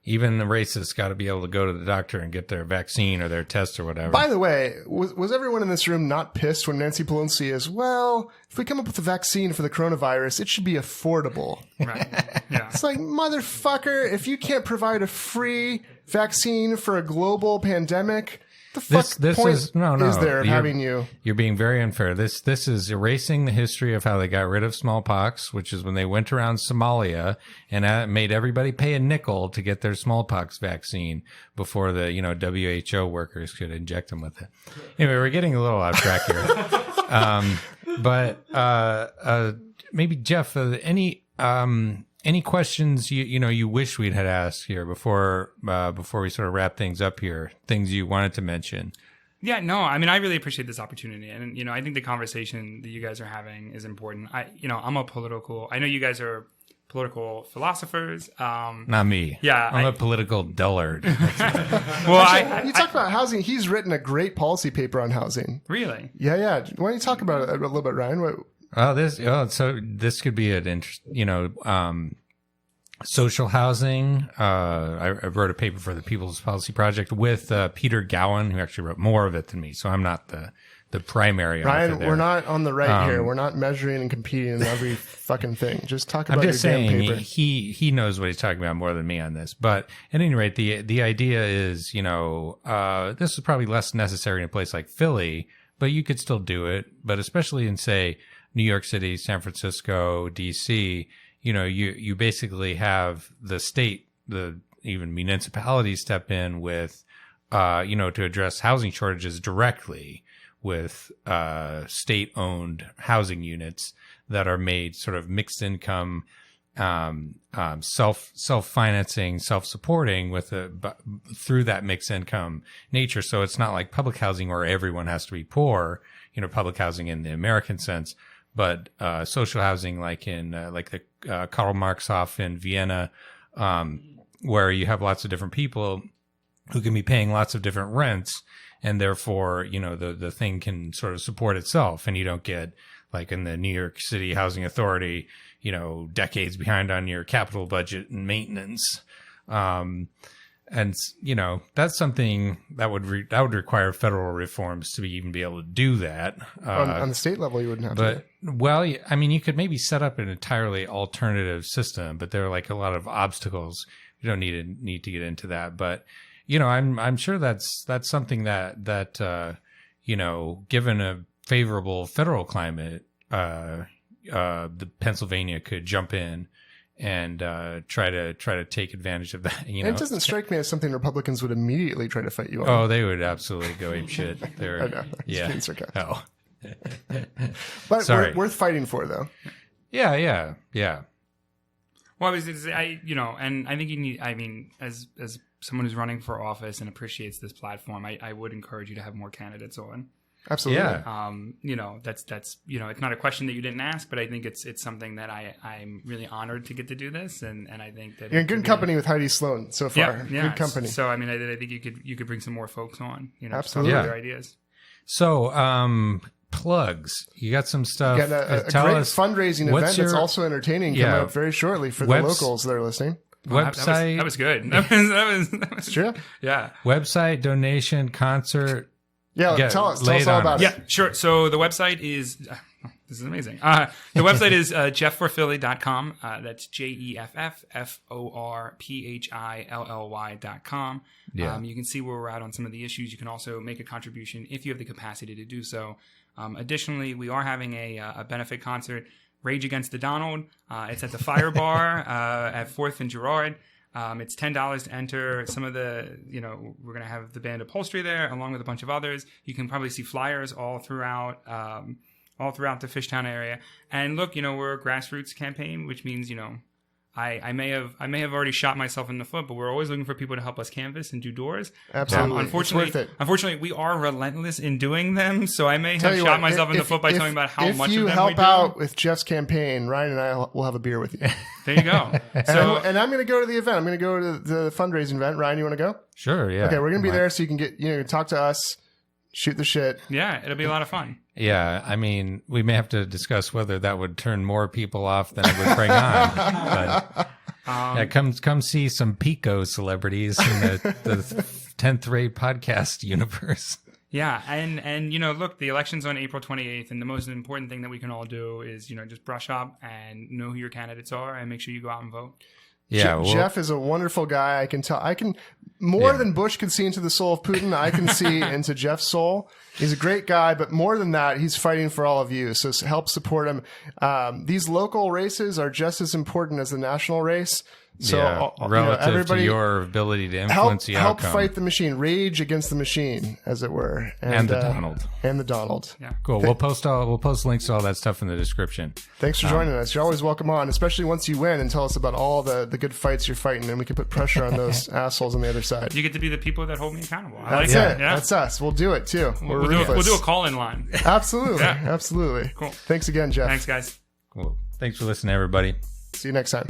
S4: Even the racists got to be able to go to the doctor and get their vaccine or their test or whatever.
S2: By the way, was everyone in this room not pissed when Nancy Pelosi is, well, if we come up with a vaccine for the coronavirus, it should be affordable.
S3: Right. Yeah.
S2: It's like, motherfucker, if you can't provide a free vaccine for a global pandemic, the fuck
S4: this
S2: point
S4: is no.
S2: is there of having you? You're
S4: being very unfair. This is erasing the history of how they got rid of smallpox, which is when they went around Somalia and made everybody pay a nickel to get their smallpox vaccine before the WHO workers could inject them with it. Anyway, we're getting a little off track here. But maybe Jeff, any questions you wish we'd had asked here before we sort of wrap things up here? Things you wanted to mention?
S3: Yeah, no, I mean, I really appreciate this opportunity, and I think the conversation that you guys are having is important. I know you guys are political philosophers.
S4: Not me.
S3: Yeah,
S4: I'm a political dullard.
S3: Well,
S2: you talk about housing. He's written a great policy paper on housing.
S3: Really?
S2: Yeah. Why don't you talk about it a little bit, Ryan?
S4: So this could be an social housing. I wrote a paper for the People's Policy Project with Peter Gowan, who actually wrote more of it than me. So I'm not the primary
S2: Ryan,
S4: author there.
S2: we're not on the right here. We're not measuring and competing in every fucking thing. Just talk about
S4: I'm just
S2: your
S4: saying
S2: damn paper.
S4: he knows what he's talking about more than me on this. But at any rate, the idea is, this is probably less necessary in a place like Philly, but you could still do it. But especially in, say, New York City, San Francisco, DC, you basically have the state, even municipalities step in with, to address housing shortages directly with state-owned housing units that are made sort of mixed income, self-financing, self-supporting through that mixed income nature. So it's not like public housing where everyone has to be poor, public housing in the American sense, but social housing like in the Karl Marx Hof in Vienna, where you have lots of different people who can be paying lots of different rents, and therefore, the thing can sort of support itself, and you don't get like in the New York City Housing Authority, decades behind on your capital budget and maintenance. And that's something that would require federal reforms to even be able to do that.
S2: On the state level, you wouldn't have to.
S4: Well, I mean, you could maybe set up an entirely alternative system, but there are like a lot of obstacles. You don't need to get into that, but I'm sure that's something that given a favorable federal climate, the Pennsylvania could jump in and try to take advantage of that.
S2: And it doesn't strike me as something Republicans would immediately try to fight you on.
S4: Oh, they would absolutely go ape shit.
S2: I know.
S4: Yeah.
S2: Oh. But worth fighting for, though.
S4: Yeah.
S3: Well, and I think you need. I mean, as someone who's running for office and appreciates this platform, I would encourage you to have more candidates on.
S2: Absolutely.
S3: Yeah. That's it's not a question that you didn't ask, but I think it's something that I'm really honored to get to do this, and I think that
S2: you're in good company with Heidi Sloan so far.
S3: Yeah.
S2: Good company.
S3: So I mean, I think you could bring some more folks on.
S2: Absolutely.
S3: Other ideas.
S4: So plugs. You got some stuff.
S2: You got a great fundraising event that's also entertaining coming up very shortly for the locals that are listening.
S4: Website.
S3: That was good. That was
S2: true.
S3: Yeah.
S4: Website, donation, concert.
S2: Yeah, tell us all about it.
S3: Yeah, sure. So the website is, this is amazing. The website is jeffforphilly.com. That's JEFFFORPHILLY.com.
S4: Yeah.
S3: You can see where we're at on some of the issues. You can also make a contribution if you have the capacity to do so. Additionally, we are having a benefit concert, Rage Against the Donald. It's at the Fire Bar at 4th and Girard. It's $10 to enter. Some of the, we're going to have the band Upholstery there, along with a bunch of others. You can probably see flyers all throughout the Fishtown area. And look, we're a grassroots campaign, which means, I may have already shot myself in the foot, but we're always looking for people to help us canvass and do doors.
S2: Absolutely.
S3: Unfortunately, we are relentless in doing them. So I may have shot myself in the foot by telling about how much of them we do.
S2: If you help out with Jeff's campaign, Ryan and I will have a beer with you.
S3: There you go.
S2: And I'm going to go to the event. I'm going to go to the fundraising event. Ryan, you want to go?
S4: Sure. Yeah.
S2: Okay, we're going to be there so you can get talk to us, shoot the shit.
S3: Yeah, it'll be a lot of fun.
S4: Yeah, I mean, we may have to discuss whether that would turn more people off than it would bring on. But come see some Pico celebrities in the 10th rate podcast universe.
S3: Yeah, and look, the election's on April 28th, and the most important thing that we can all do is just brush up and know who your candidates are, and make sure you go out and vote.
S2: Yeah, Jeff is a wonderful guy. I can tell. More than Bush can see into the soul of Putin, I can see into Jeff's soul. He's a great guy, but more than that, he's fighting for all of you. So help support him. These local races are just as important as the national race. So
S4: relative to your ability to influence the outcome.
S2: Help fight the machine. Rage against the machine, as it were.
S4: And the Donald.
S2: And the Donald.
S3: Yeah.
S4: Cool. We'll post links to all that stuff in the description.
S2: Thanks for joining us. You're always welcome on, especially once you win and tell us about all the good fights you're fighting, and we can put pressure on those assholes on the other side.
S3: You get to be the people that hold me accountable.
S2: That's it. Yeah. That's us. We'll do it too.
S3: We'll do a call-in line.
S2: Absolutely. Absolutely.
S3: Cool.
S2: Thanks again, Jeff.
S3: Thanks, guys.
S4: Cool. Thanks for listening, everybody.
S2: See you next time.